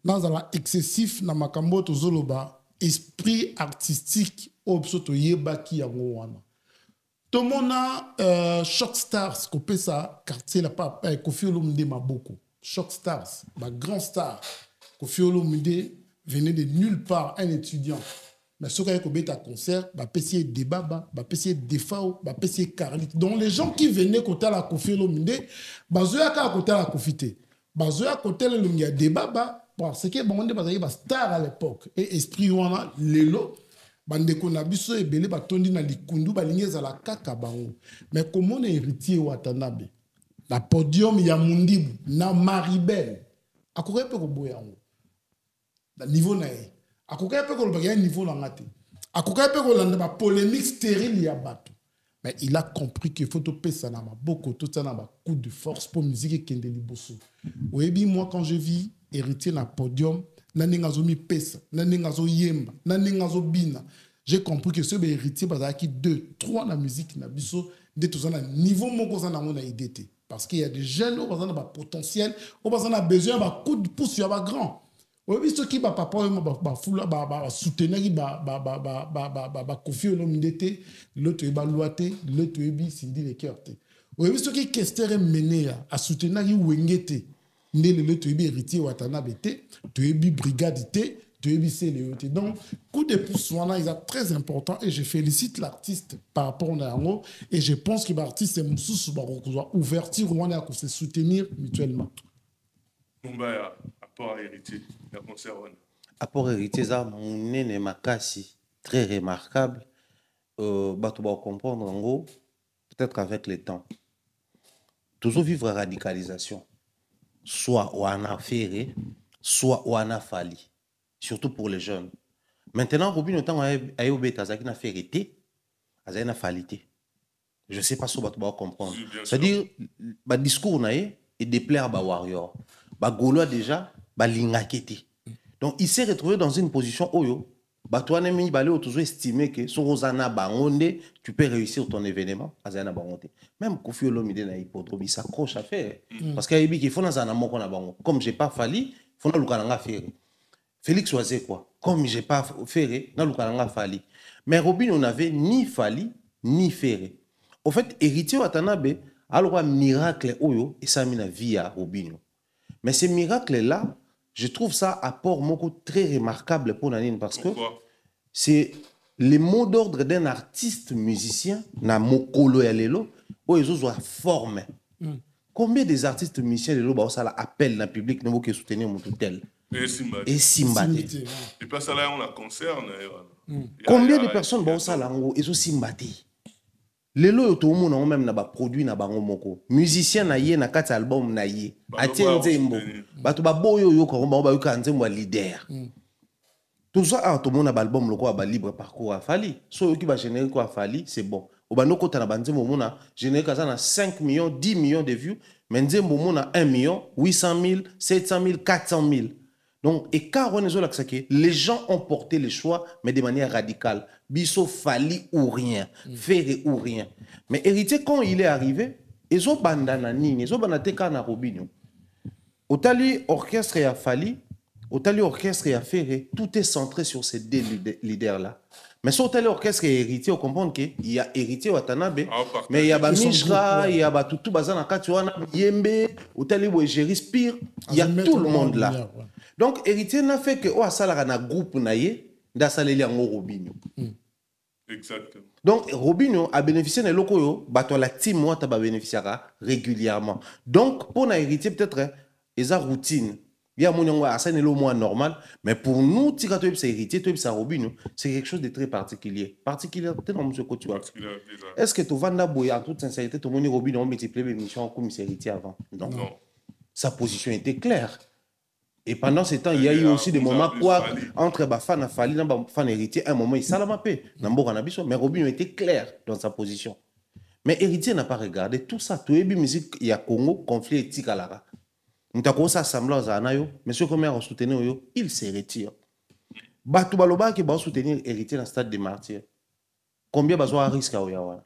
la excessif na makambo to zoloba esprit artistique obsoto yebaki yango wana to mona Shock Stars ko pesa quartier la pa Koffi Olomide maboko Shock Stars ba grand star Koffi Olomide venait de nulle part un étudiant. Mais ce qu'il y a un concert, il y a un débat, il y a un défao, il y a un carlit. Donc les gens qui venaient côté la Koffi Olomide, ils ont côté la Koffi. Ils ont côté le débat, parce que bon, on est star à l'époque. Et esprit wana lelo, bande kona biso ebele batondi na likundu balingeza la kaka bango. Mais comment on est héritier Watanabe? La podium ya Mondibou na Maribel. Akore pe ko boya ngo. Na niveau na e. Akoka pe ko le bagay niveau na ngate. Akoka pe ko landa ba polémique stérile ya bato. Mais il a compris qu'il faut to pesa na beaucoup tout ça na ba coup de force pour musique kende liboso. Oyebi moi quand je vis héritier na podium nani ngazo mi pesa, nani ngazo yemba, nani ngazo bina. J'ai compris que ce héritier bazaki 2, 3 na musique na biso de tout ça na niveau moko za na mona idée parce qu'il y a des jeunes au bazana ba potentiel, au bazana besoin ba coup de pouce ya ba grand. Oui, ce qui va papa soutenir Koffi Olomide, l'autre est balouaté, l'autre est Cindy Lekerté. Oui, ce qui est mené à soutenir Wengete, l'autre est héritier Watanabe, tu es brigade, tu es CLE. Donc, coup de pouce, il est très important et je félicite l'artiste par rapport à Yango et je pense que l'artiste est ouverture pour se soutenir mutuellement. Apport héritier, la concert wana. Apport héritier, ça, mon nene makasi, très remarquable. Bato ba comprendre en gros, peut-être qu'avec le temps. toujours vivre la radicalisation. Soit on a Ferré, soit on a Fali. Surtout pour les jeunes. Maintenant, Robin, autant à Ayobé, Tazaki n'a fait été, Azaki n'a falité. Je ne sais pas si vous allez comprendre. C'est-à-dire, le discours est déplaire à Warrior. Gaulois déjà, l'ingakete. Donc, il s'est retrouvé dans une position où toi, tu toujours estimé que sur Rosana Bangonde, tu peux réussir ton événement. Même Kofi Olomide na hippodrome, il s'accroche à faire. Parce qu'il faut dans un amour comme je n'ai pas fallu, il faut dans le faire. Félix Oisé quoi. Comme je n'ai pas fait, dans le fallu. Mais Robin, on n'avait ni fallu, ni ferré. Au fait, héritier Watanabe, alors un miracle oyo et ça a mis la vie à Robin. Mais ces miracles-là, je trouve ça apport moko très remarquable pour Nanine parce que c'est les mots d'ordre d'un artiste musicien na mokolo ya lelo où ils ont forme. Combien des artistes musiciens lelo ba ça appel na public ne que soutenir mon tel et Simbate. Et pas ça là on a concert. Combien de personnes ba ça là ils ont Simbate. Lelo tout le monde même na ba produit na bango moko. Musicien na ye na kati album na ye. Atie nzembo. Bato ba boyo yo ko ba yo nzembo leader. Tout ça tout le monde na album loko ba libre parcours a Fali. So yo ki ba générer quoi Fali, c'est bon. Obano kota na banzembo mona générer kaza na 5 millions, 10 millions de vues, mais nzembo mona 1 million, 800 000, 700 000, 400 000. Donc, et car on est les gens ont porté le choix, mais de manière radicale. Bisso Fali ou rien, Ferré ou rien. Mais héritier, quand il est arrivé, ils ont bandana ils ont bandana kana Robinho. Otali orchestre et à Fali, Otali orchestre et à Ferré, tout est centré sur ces deux leaders-là. Mais sur Otali orchestre et héritier, on comprend qu'il y a héritier Watanabe, mais il y a Mishra, il y a Tutu Bazana Katuana, Yembe, Otali Wejeri Spire, il y a tout le monde là. Donc, héritier n'a fait que oh ça là na groupe naie d'asaléli en Robinho. Exactement. Donc Robinho a bénéficié de loco bato la team moi ta bénéficiera régulièrement. Donc pour na héritier peut-être ils a routine. Il y a mon yango ça n'est le moins normal, mais pour nous tika to c'est héritier to c'est Robinho, c'est quelque chose de très particulier. Particularité dans monsieur Kotua. Est-ce que tu vanda boya en toute sincérité tout mon Robinho on multiplié l'émission comme héritier avant? Non. Sa position était claire. Et pendant ce temps, il y a eu aussi des moments quoi entre fans à Fali et fans héritiers. Un moment, il s'est alamapé. Mais Robinho était clair dans sa position. Mais héritier n'a pas regardé tout ça. Tout est musique, il y a Congo, conflit éthique à l'ara. Nous avons ça assemblant à Anayo. Monsieur Comer a soutenu, il se retire. Batou Baloba qui va soutenir héritier dans le stade des martyrs. Combien de risques à Oyawa?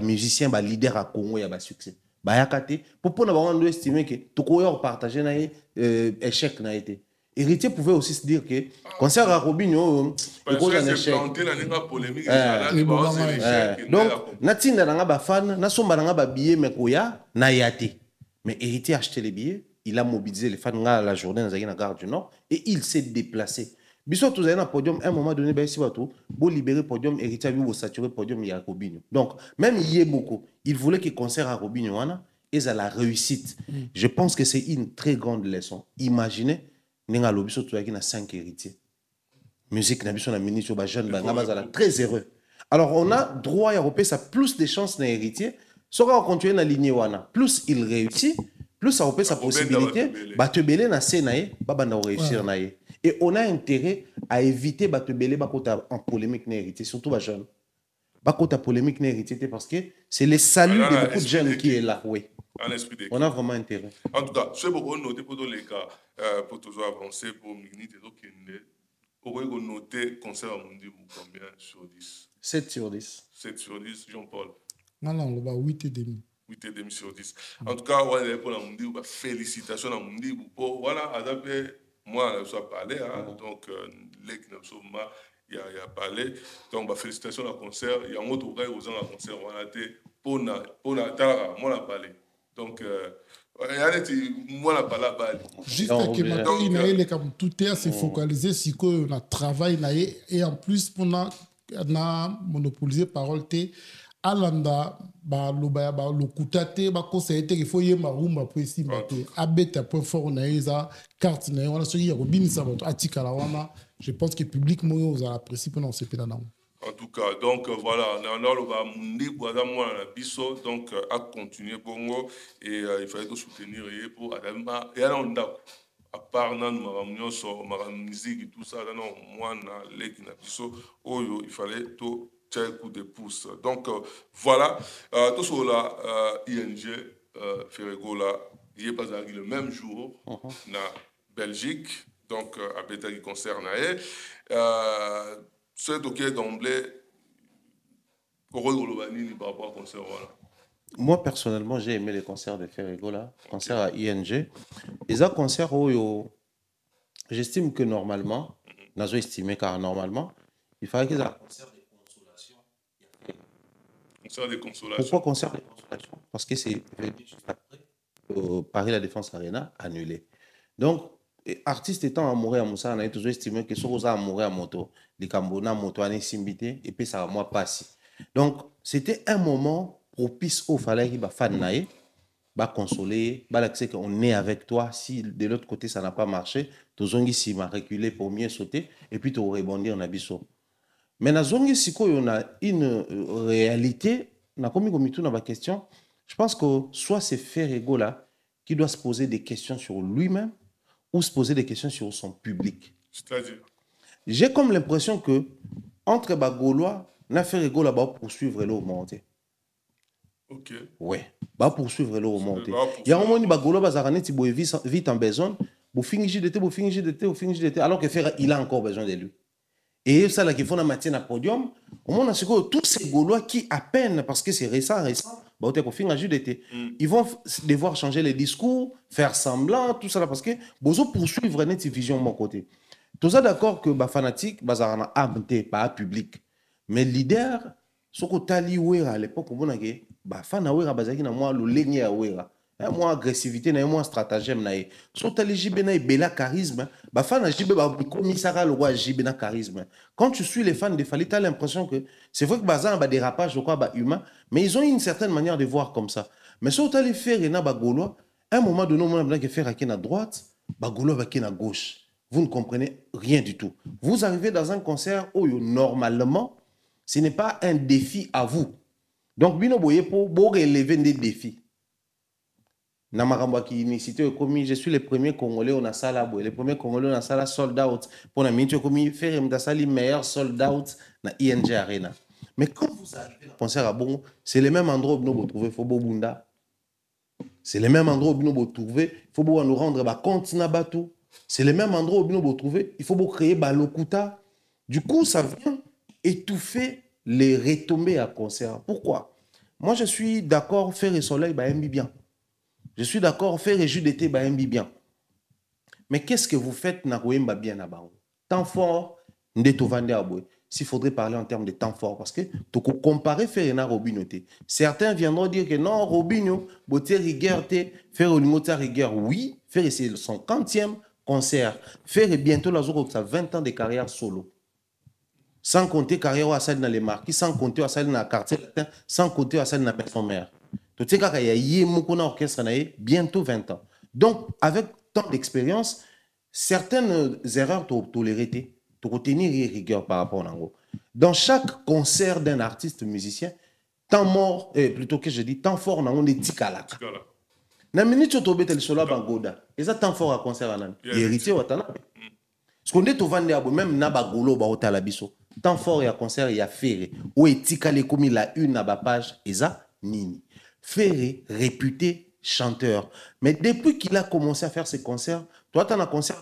Musicien, leader à Congo, il y a succès. Bayakate pour nous estimer que tout coureur partager na échec na été. Héritier pouvait aussi se dire que concert à Robinho il cause un échec. Donc natinda na ba fan na somba na ba billet mais koya na yate. Mais héritier a acheté les billets, il a mobilisé les fans la journée dans la gare du Nord et il s'est déplacé. Biso tous un podium à un moment donné ben si bateau beau libérer podium héritier a vu au saturer podium il y a Robinho. Donc même il y est beaucoup, il voulait qu'il concert à Robinho et ça la réussite. Je pense que c'est une très grande leçon. Imaginez n'enga lobiso tout qui na 5 héritiers. Musique na biso na ministre ba jeune ba ngaba très heureux. Alors on a droit européen ça plus de chances na héritier, sera continuer na lignée wana. Plus il réussit, plus ça opère sa possibilité ba te belé na senae ba banda réussir nae. Et on a intérêt à éviter de belé en polémique n'héritier, surtout les jeunes. Bakota polémique n'héritier parce que c'est le salut de beaucoup de jeunes qui est là. Oui. On a vraiment intérêt. En tout cas, c'est beaucoup noté pour tous les cas, pour toujours avancer, pour minutes et donc, pour noter concert à Mundi, combien sur 10? 7 sur 10. 7 sur 10, Jean-Paul. Non, on va 8,5. 8,5 sur 10. En tout cas, on va pour la Mundi, félicitations à Mundi, voilà, adapté. Moi, je suis parlé, donc les qui il y a parlé. Donc, félicitations à concert. Il y a un autre gars aux gens à concert. On a été pour la tara, moi, la parlé. Donc, moi, la parlé. Juste que maintenant, il est comme tout est assez focalisé sur que travail et en plus, pour monopoliser parole. Alanda le kutate conseiller il faut y marumba pour ici abeta point fort na eza carte na wana so ya robin ça atika la wana je pense que public mo za apprécier pendant ce pédana En tout cas, donc voilà, donc à continuer Bongo et il fallait tout soutenir pour Adama et à part ma musique et tout ça, moi il fallait tout un coup de pouce. Donc voilà, tout ça là, ING Ferrego là, il est pas arrivé le même jour na Belgique, donc à Beta qui concerne c'est ok d'emblée par rapport au concert, voilà. Moi, personnellement, j'ai aimé les concerts de Ferrego, là, concert à ING. Et ça, concert où j'estime que normalement, j'ai estimé car normalement, il fallait qu'ils aient un concert de consolation. Concert de consolation. Pourquoi concert de consolation? Parce que c'est venu juste après Paris La Défense Arena annulé. Donc, artiste étant amoureux à Moussa, on a toujours estimé que ce qu'on a amoureux à moto, les Cambona, moto, on est simbité, et puis ça va moi passer. Donc, c'était un moment propice au fallait qu'il va fan naïe, va consoler, va l'accès qu'on est avec toi. Si de l'autre côté ça n'a pas marché, tu zongi si m'a reculé pour mieux sauter, et puis tu rebondir en abisso. Mais dans zongi si on a une réalité, on a commis tout dans ma question. Je pense que soit c'est Ferrego là qui doit se poser des questions sur lui-même ou se poser des questions sur son public. C'est-à-dire, j'ai comme l'impression que entre Bagolois, na Ferrego là-bas poursuivre le monté. Ok. Ouais, va poursuivre le remonter. Il y a un moment où Bagolois bazarane ti boye vite en besoin, pour finir d'été, alors que Ferra il a encore besoin de lui. Et ça là qu'il faut na matière na podium, au moment où tous ces Gaulois qui à peine parce que c'est récent, bah au pour finir d'été, ils vont devoir changer les discours, faire semblant tout ça là parce que bozo poursuivre net vision de mon côté. Tout ça d'accord que ba fanatique bazarana amte pas public, mais leader soko tali wera à l'époque on a que ba fana wera bazaki na moi le legne à wera. Moi agressivité na moi stratagème na so tali jibe na bela charisme ba fana jibe ba commissariat le roi jibe na charisme. Quand tu suis les fans de Fali, tu as l'impression que c'est vrai que bazan ba dérapage ou quoi ba humain, mais ils ont une certaine manière de voir comme ça. Mais so tali faire na ba gaulois, à un moment donné on a que faire à qui na droite, ba gaulois ba qui na gauche. Vous ne comprenez rien du tout. Vous arrivez dans un concert où normalement ce n'est pas un défi à vous. Donc, bino boye pour relever des défis. Namaramba qui cité comme je suis le premier Congolais on a ça là, le premier Congolais on a ça là sold out pour la minute comme faire le meilleur sold out na ING Arena. Mais quand vous arrivez au concert à Bongo, c'est le même endroit où vous trouvez Fobo Bunda. C'est le même endroit où vous trouvez Fobo nous rendre ba compte na bateau. C'est le même endroit où vous trouvez, il faut créer Balokuta. Du coup, ça vient étouffer les retombées à concert. Pourquoi? Moi, je suis d'accord, faire et soleil, bah, bien. Je suis d'accord, faire et jus d'été, bah, bien. Mais qu'est-ce que vous faites, Narouemba bien là-bas? Temps fort, s'il faudrait parler en termes de temps fort, parce que tu peux comparer faire et Robinho. Certains viendront dire que non, Robinho, beauté rigueur, faire au rigueur, oui, faire c'est son 50e concert. Faire bientôt la journée, ça 20 ans de carrière solo. Sans compter carrière à celle dans les marquis, sans compter à celle dans le quartier latin, sans compter à celle dans la personne mère. Tout ce qu'il y a un orchestre bientôt 20 ans. Donc, avec tant d'expérience, certaines erreurs tu tolérées, tu retenir rigueur par rapport à l'ango. Dans chaque concert d'un artiste musicien, temps mort, plutôt que je dis temps fort, on est tikalaka. Na minute tu tombes tel solo bangoda. Et ça temps fort à concert anan. Héritier watana. Ce qu'on dit tu vendre abo même na bagolo ba otala biso. Temps fort à concert il y a Ferré. Ou etikale comme la une na ba page et ça nini. Ferré réputé chanteur. Mais depuis qu'il a commencé à faire ses concerts, toi tu as un concert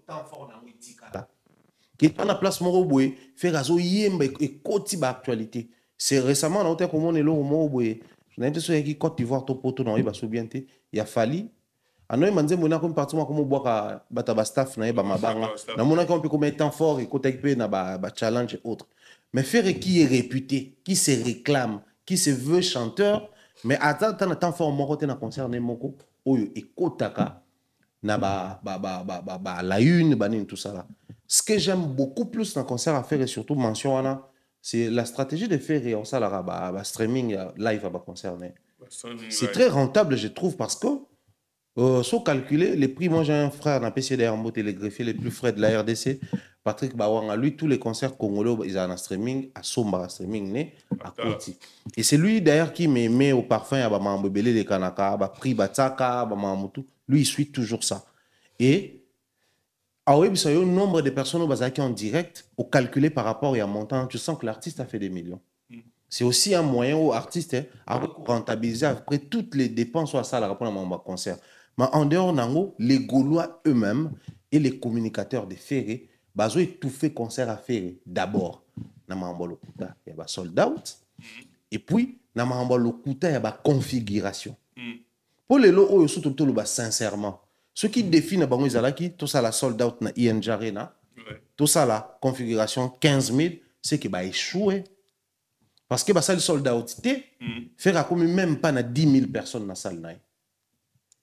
temps fort na etikala. Qui est en place moroboué, faire azo yemba et koti ba actualité. C'est récemment on a comment on est là au moroboué. Je n'ai pas dit que Côte d'Ivoire, ton poteau, non, il va se bien. Il a fallu. Anoï manze mona comme parti moi comme boire bataba staff na ba mabanga. Na mona comme comme temps fort et côté pe na ba challenge et autres. Mais faire qui est réputé, qui se réclame, qui se veut chanteur, mais attends temps fort mon côté na concert ne moko oyo et kotaka na ba la une banine tout ça là. Ce que j'aime beaucoup plus dans concert à faire et surtout mention ana c'est la stratégie de faire et on ça la streaming live à concerner. C'est très rentable je trouve parce que Sans calculer les prix, moi j'ai un frère dans PCD en mode les greffiers les plus frais de la RDC, Patrick Bawanga, lui tous les concerts congolais ils ont un streaming à Somba streaming né à Koti. Et c'est lui d'ailleurs qui m'aimait au parfum à Bamambo Belé de Kanaka, ba prix Bataka, Bamamoutou, lui il suit toujours ça. Et à Web, il y a un nombre de personnes qui en direct au calculé par rapport à un montant, tu sens que l'artiste a fait des millions. C'est aussi un moyen où l'artiste a rentabilisé après toutes les dépenses à ça la rapport à mon concert. Mais en dehors nango, les Gaulois eux-mêmes et les communicateurs de Ferré, ils ont tout fait concert à Ferré. D'abord, il y a sold out. Et puis, il y a configuration. Pour les lots, sincèrement, ce qui définit tout ça la sold out na ING Arena, tout ça la configuration 15 000, c'est qu'il va échouer. Parce que ça le sold out, faire comme même pas na 10 000 personnes dans la salle.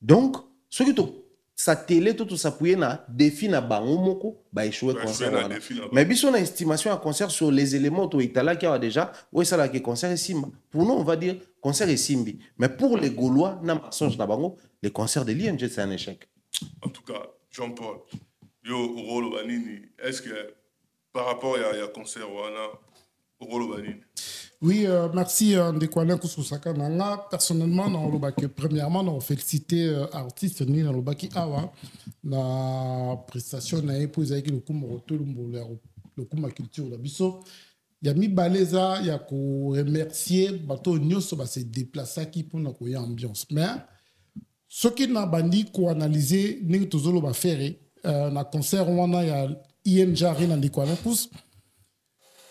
Donc, ce qui sa télé, tout ça pour na défi na bango moko, ba échouer concert. Mais si on a estimation à concert sur les éléments au Itala qui a déjà, ouais ça là que concert est simba. Pour nous, on va dire concert est simbi. Mais pour les Gaulois, na mensonge na bango, les concerts de l'ING c'est un échec. En tout cas, Jean-Paul, yo rôle banini, est-ce que par rapport à concert wana rôle banini? Oui, merci Ndekwana Kousoussaka. Personnellement, premièrement, on félicité artiste ni dans le baki awa la prestation na épouse avec le kumoroto le kuma culture la biso. Ya mi baleza ya ko remercier bato nyoso ba se déplacer qui pour na ko ya ambiance. Mais ce qui n'a bandi ko analyser ni tozolo ba faire na concert wana ya ING Arena Ndekwana Kous.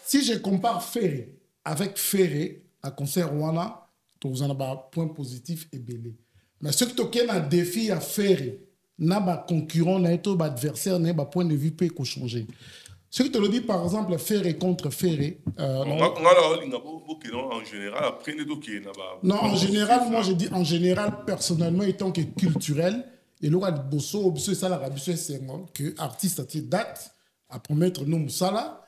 Si je compare Ferré avec Ferré, à concert Wana, tu as un point positif et belé. Mais ce qui est un défi à Ferré, n'a pas concurrent, n'a pas adversaire, n'a pas point de vue peut changer. Ce qui te le dit par exemple Ferré contre Ferré. En général, après non, en général, moi je dis en général, personnellement, étant que culturel, et là, Bosso, ça la c'est que artiste à date, à promettre nous Moussala.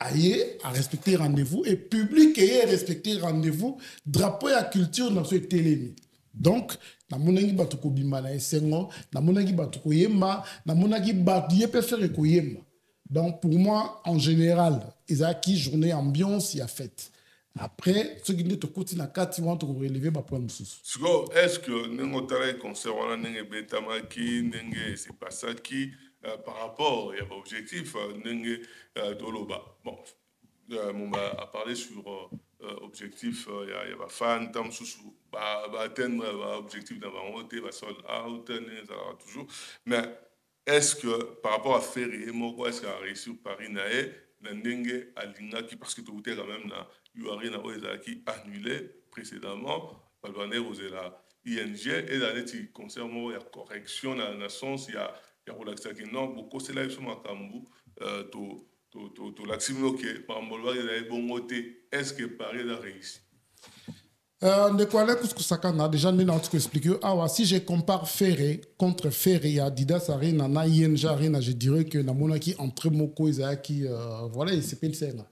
Aïe à respecter rendez-vous et public et respecter rendez-vous drapeau et culture dans ce télé. Donc na monangi batuko bimana esengo na monangi batuko yemba na monangi batuye peut faire ko yemba. Donc pour moi en général ezaki journée ambiance il y a fête. Après ce qui n'est to koti na kati want to relever ba point mususu. Est-ce que nengo tala concert wana nenge betama ki nenge c'est pas ça qui par rapport à l'objectif, Doloba. Bon, on a parlé sur objectif, il y a fan, tam sous atteindre l'objectif d'un vente, va sold out, toujours. Mais est-ce que par rapport à Ferré, est-ce qu'il a réussi au Paris nae, n'endengue à l'Inga qui parce que tout est quand même là, Yuari na oeza qui annulé précédemment, Balbané osé la ING et dans les concerts, il y a correction dans la sens, il y a non beaucoup c'est là ils sont à Kambu to l'aximo que par exemple il bon côté est-ce que Paris a réussi de quoi là que ça a déjà expliqué si je compare Ferré contre Ferré Adidas Arena na ING Arena je dirais que na monaki entre moko Isaki voilà il s'appelle scène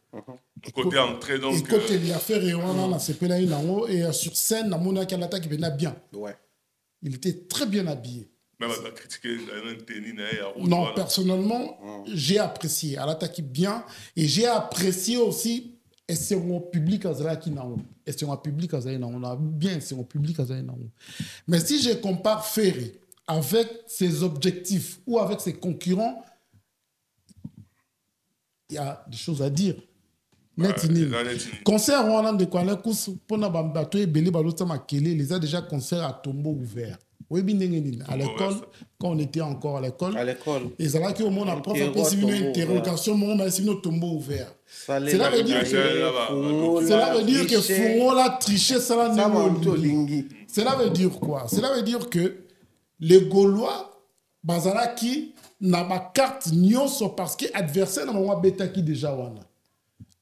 côté entrée donc et côté il y a Ferré on a s'appelle là et sur scène na monaki à l'attaque il bien ouais il était très bien habillé. Même à critiquer non, personnellement, j'ai apprécié. Elle attaque bien. Et j'ai apprécié aussi. Et c'est mon public à Zalaki Naou. Et c'est mon public à Zalaki Naou. On a bien, c'est mon public à Zalaki Naou. Mais si je compare Ferré avec ses objectifs ou avec ses concurrents, il y a des choses à dire. Concert, on a des quoi pour na bambato et belé balota makele, les a déjà concert à tombeau ouvert. Oui, à l'école, quand on était encore à l'école, et ça là que au monde a prof a une interrogation, on a une tombeau ouvert. Cela veut dire que Fongo l'a triché, cela veut dire quoi? Cela veut dire que les Gaulois, Bazalaki, n'a pas carte nyonso parce que l'adversaire n'a pas bêta qui déjà wana.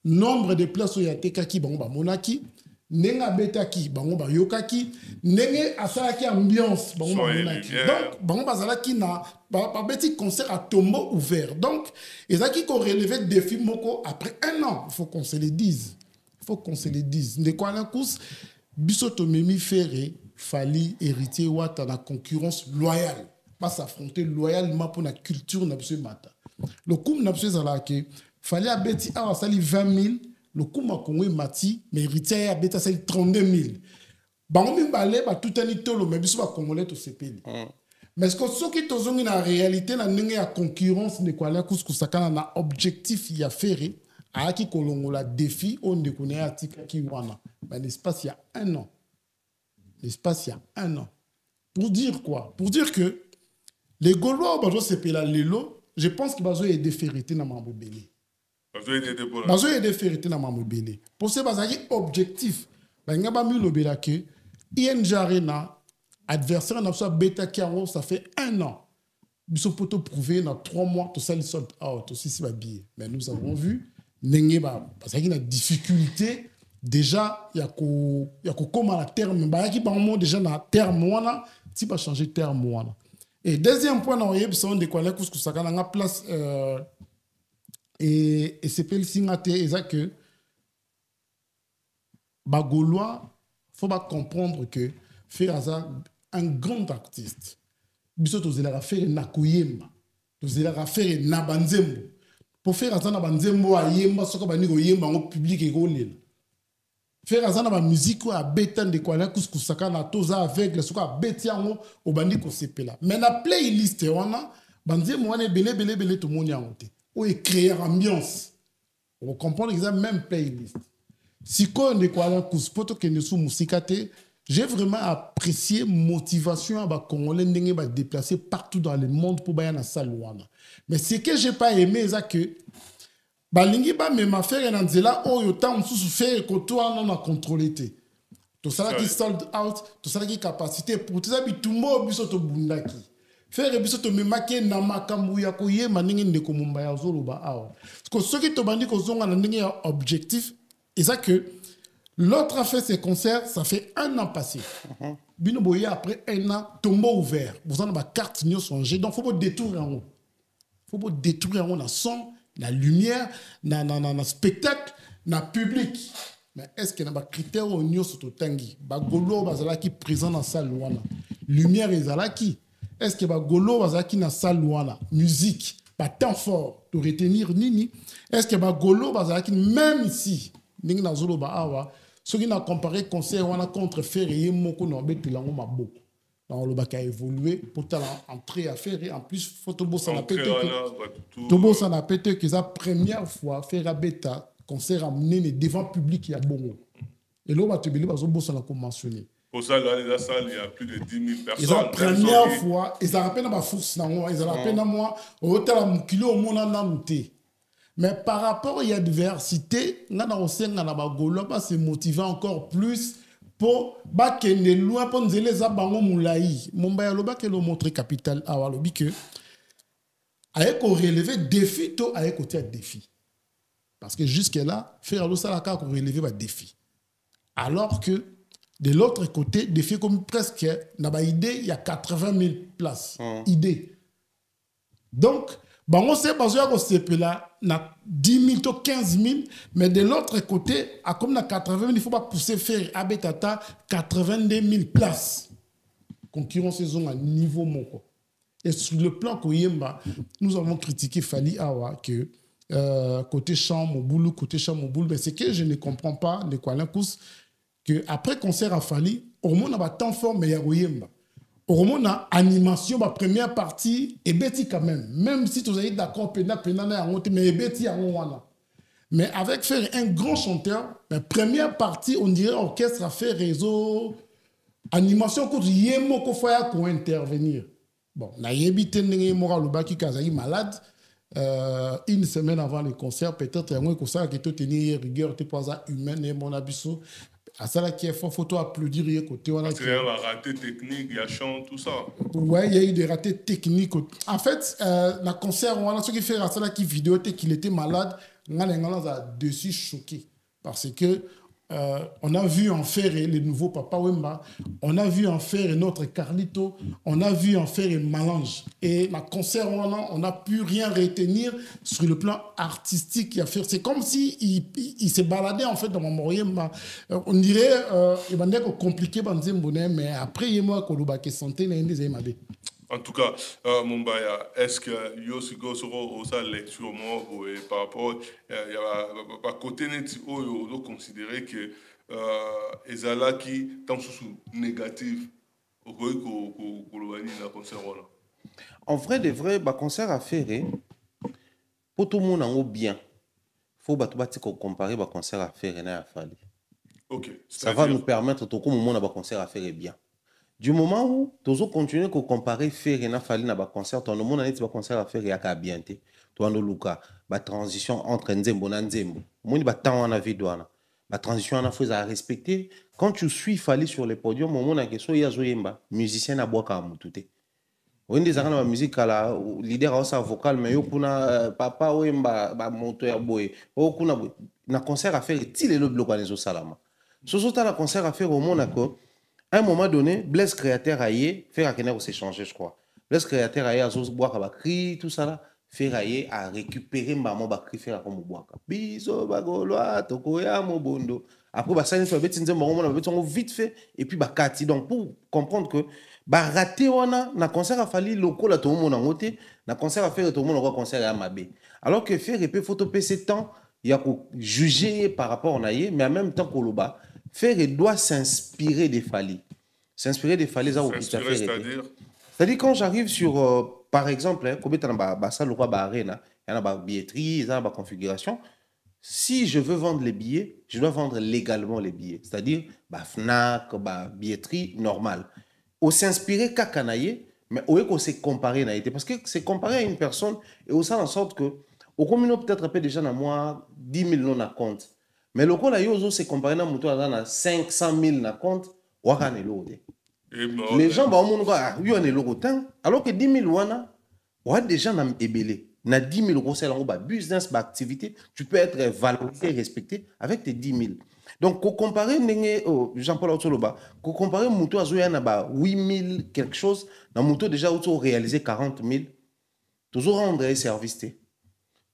Nombre de places où il y a Tekaki, Monaki, Nenga Betaki, Bango Yokaki, Nenge Asalaki ambiance, Bango Monaki. Donc, Bango Bazalaki n'a pas bêti concert à tombeau ouvert. Donc, et ça qui relevé le défi Moko après un an, il faut qu'on se le dise. Il faut qu'on se le dise. De quoi la course, Bissoto Memi Ferré, Fally héritier Wata na concurrence loyale pas s'affronter loyalement pour la culture na biso mata le coup na biso zala ke Fally abeti awa sali 20 000 le coup ma Congo mati mais héritier abeta sali 32 000 bango mimbale ba tutani tolo mais biso ba congolais to sepeli mais ce que ceux qui tozongi na réalité na ndenge ya concurrence ne kwala kuskusakana na objectif ya faire à qui kolongola défi on ne connaît atika ki wana mais l'espace il y a 1 an l'espace il y a 1 an pour dire quoi pour dire que les Gaulois bazo sepela lelo je pense que bazo aider ferité na mambo belé bazo aider ferité na mambo belé pour ce bazaki objectif ba ngaba mi lobela que ING Arena adversaire na so beta kiango ça fait 1 an biso poto prouver dans 3 mois tout ça les sold out aussi si ba billet mais nous avons vu nenge ba parce qu'il y a une difficulté déjà il y a comme à terme ba qui par moment déjà na terme wana si pas changer terme wana et deuxième point na oyeb son de quoi la kusaka na place et c'est pel singate exact que ba Gaulois faut pas comprendre que faire un grand artiste biso tozela faire na koyemba tozela faire na banzembo pour faire ça na banzembo ayemba soko bani ko yemba ngo public e ko lela faire ça na ba musique ko abeta de quoi la kuskusaka na toza avec le soko abeti yango o bandi ko sepela mais na playlist wana banzembo wana belé tout monde yango te o créer ambiance on comprend exactement même playlist si ko de quoi la kuspoto ke ne sou musikate. J'ai vraiment apprécié motivation à ba Congolais ndenge ba déplacer partout dans le monde pour ba na salwana. Mais ce que j'ai pas aimé c'est que ba lingi ba même affaire na nzela oyo ta mususu faire ko to na contrôler te. To sala qui sold out, to sala qui capacité pour tout ça bitumbo biso to bundaki. Faire biso to memake na makambu ya ko yema ndenge ndeko mumba ya zoloba awa. Parce que ceux qui to bandi ko zonga na ndenge ya objectif et ça que l'autre a fait ses concerts, ça fait 1 an passé. Bino Boye, après 1 an, tombeau ouvert. Vous en avez ma carte, nous songez. Donc, il faut pas détruire en haut. Il faut pas détruire en haut. La son, la lumière, le spectacle, le public. Mais est-ce qu'il y a des critères au niveau sur le tangi? Bagolo, bazalaki présent dans la salle. Lumière, bazalaki. Est-ce que Bagolo, bazalaki dans la salle? Musique, pas temps fort. De retenir nini. Est-ce que Bagolo, bazalaki même ici? Ningi na zolo ba awa. Ce qui n'a comparé concert wana contre Ferré moko no betelango maboko. Dans le bac a évolué pour entrer à Ferré en plus photobo ça n'a pété que Tobo ça n'a pété que sa première fois Ferré beta concert amené devant public ya bongo. Et là ba te beli ba zo bossa na conventionné. Pour ça là les salles il y a plus de 10 000 personnes. Et la première fois ils ont à peine ba force na moi ils ont à peine moi au hôtel mukilo au mona na muté. Mais par rapport à l'adversité, on a se motiver encore plus pour bakende loin pour nous les abango moulaï. Mombaya loba que le montre capital awa lobi que avec au relever défi to avec côté défi. Parce que jusque là faire le salaka qu'on relever ba défi. Alors que de l'autre côté défi comme presque na ba idée il y a 80 000 places. Idée. Donc on sait pas que là, na 10 000 ou 15 000, mais de l'autre côté, à comme na 80 000, il ne faut pas pousser faire abetata 82 000 places. Concurrence saison à niveau moko. Et sur le plan Koyemba, nous avons critiqué Fally Awa que côté chambre au boulot, mais c'est que je ne comprends pas de quoi l'incous que après concert à Fally, au moins on a temps fort mais il y a Koyemba. Au moment na animation la première partie et beti quand même si tu as d'accord pena na monter mais beti en wana mais avec faire un grand chanteur la première partie on dirait orchestre a fait réseau animation ko yemo ko faya ko intervenir bon na yebite ndenge mora lobaki kazali malade une semaine avant le concert peut-être yango ko ça que to tenir rigueur te posa humaine et mon abisso à ça là qui est fort photo applaudir hier côté voilà il y a raté technique il y a chant tout ça ouais il y a eu des ratés techniques en fait la concert on a ce qui fait à ça là qui vidéo qu'il était malade on a dessus choqué parce que on a vu en faire les nouveaux Papa Wemba, on a vu en faire notre Carlito, on a vu en faire Malange. Et la concert, on n'a pu rien retenir sur le plan artistique. C'est comme si il s'est baladé en fait dans mon Moriemba. On dirait il va être compliqué, mais après, il y a moi qui santé, en tout cas, Mumbaya, est-ce que Yosiko sera aussi lecture par rapport à côté net où considérer que Ezala qui tant sous négatif au concert en vrai de vrai concert à faire pour tout le monde en bien faut comparer concert à faire et à faire. OK, ça va nous permettre tout comme monde concert à faire bien. Du moment où tu continues à comparer faire et faire na concert, ton monde a concert à faire et à bien te. Tu as luka ba transition entre nzembo na nzembo. Moni ba temps na vie douana. La transition on a fait à respecter. Quand tu suis fallait sur le podium, mon a question ya zoyemba, musicien na boka mutute. On des arena la musique la leader a sa vocal mais yo kuna papa wemba ba moto ya boy. O kuna na concert à faire ti le bloc anezo salama. Soso ta la concert à faire au Monaco. À un moment donné, Blaise Créateur a yé, faire à Kenner s'est changé, je crois. Blaise Créateur a yé à Zos boire à cri, tout ça là, faire à yé à récupérer maman bakri faire à comme boire. Biso bagoloa, tokoya mobondo. Après ça il faut bêtise on vite fait et puis bakati donc pour comprendre que raté on a concert à fali local à tout le monde en côté, na concert à faire tout le monde en concert à mabé. Alors que faire et puis photo PC temps, il y a pour juger par rapport à yé, mais en même temps Koloba faire doit s'inspirer des Fali. S'inspirer des Fali, c'est-à-dire quand j'arrive sur, par exemple, comme tu as ça, le roi arena, il y a une billetterie, il y a une configuration. Si je veux vendre les billets, je dois vendre légalement les billets. C'est-à-dire, Fnac, billetterie normale. On s'inspirer kakanaye, mais on s'est comparé parce que c'est comparé à une personne et on sait en sorte que, au commun peut-être déjà dans moi 10 000 non à compte. Mais le cas là, c'est comparé à moto à 500 000 na compte, les gens vont dire alors que 10 000 wana, déjà na ébélé. Na 10 000 euros, c'est un business, activité, tu peux être valorisé et respecté avec tes 10 000. Donc, pour comparer Jean-Paul Autoloba, pour comparer moto à Zoya na 8 000 quelque chose, na moto déjà auto réalisé 40 000, toujours rendre service.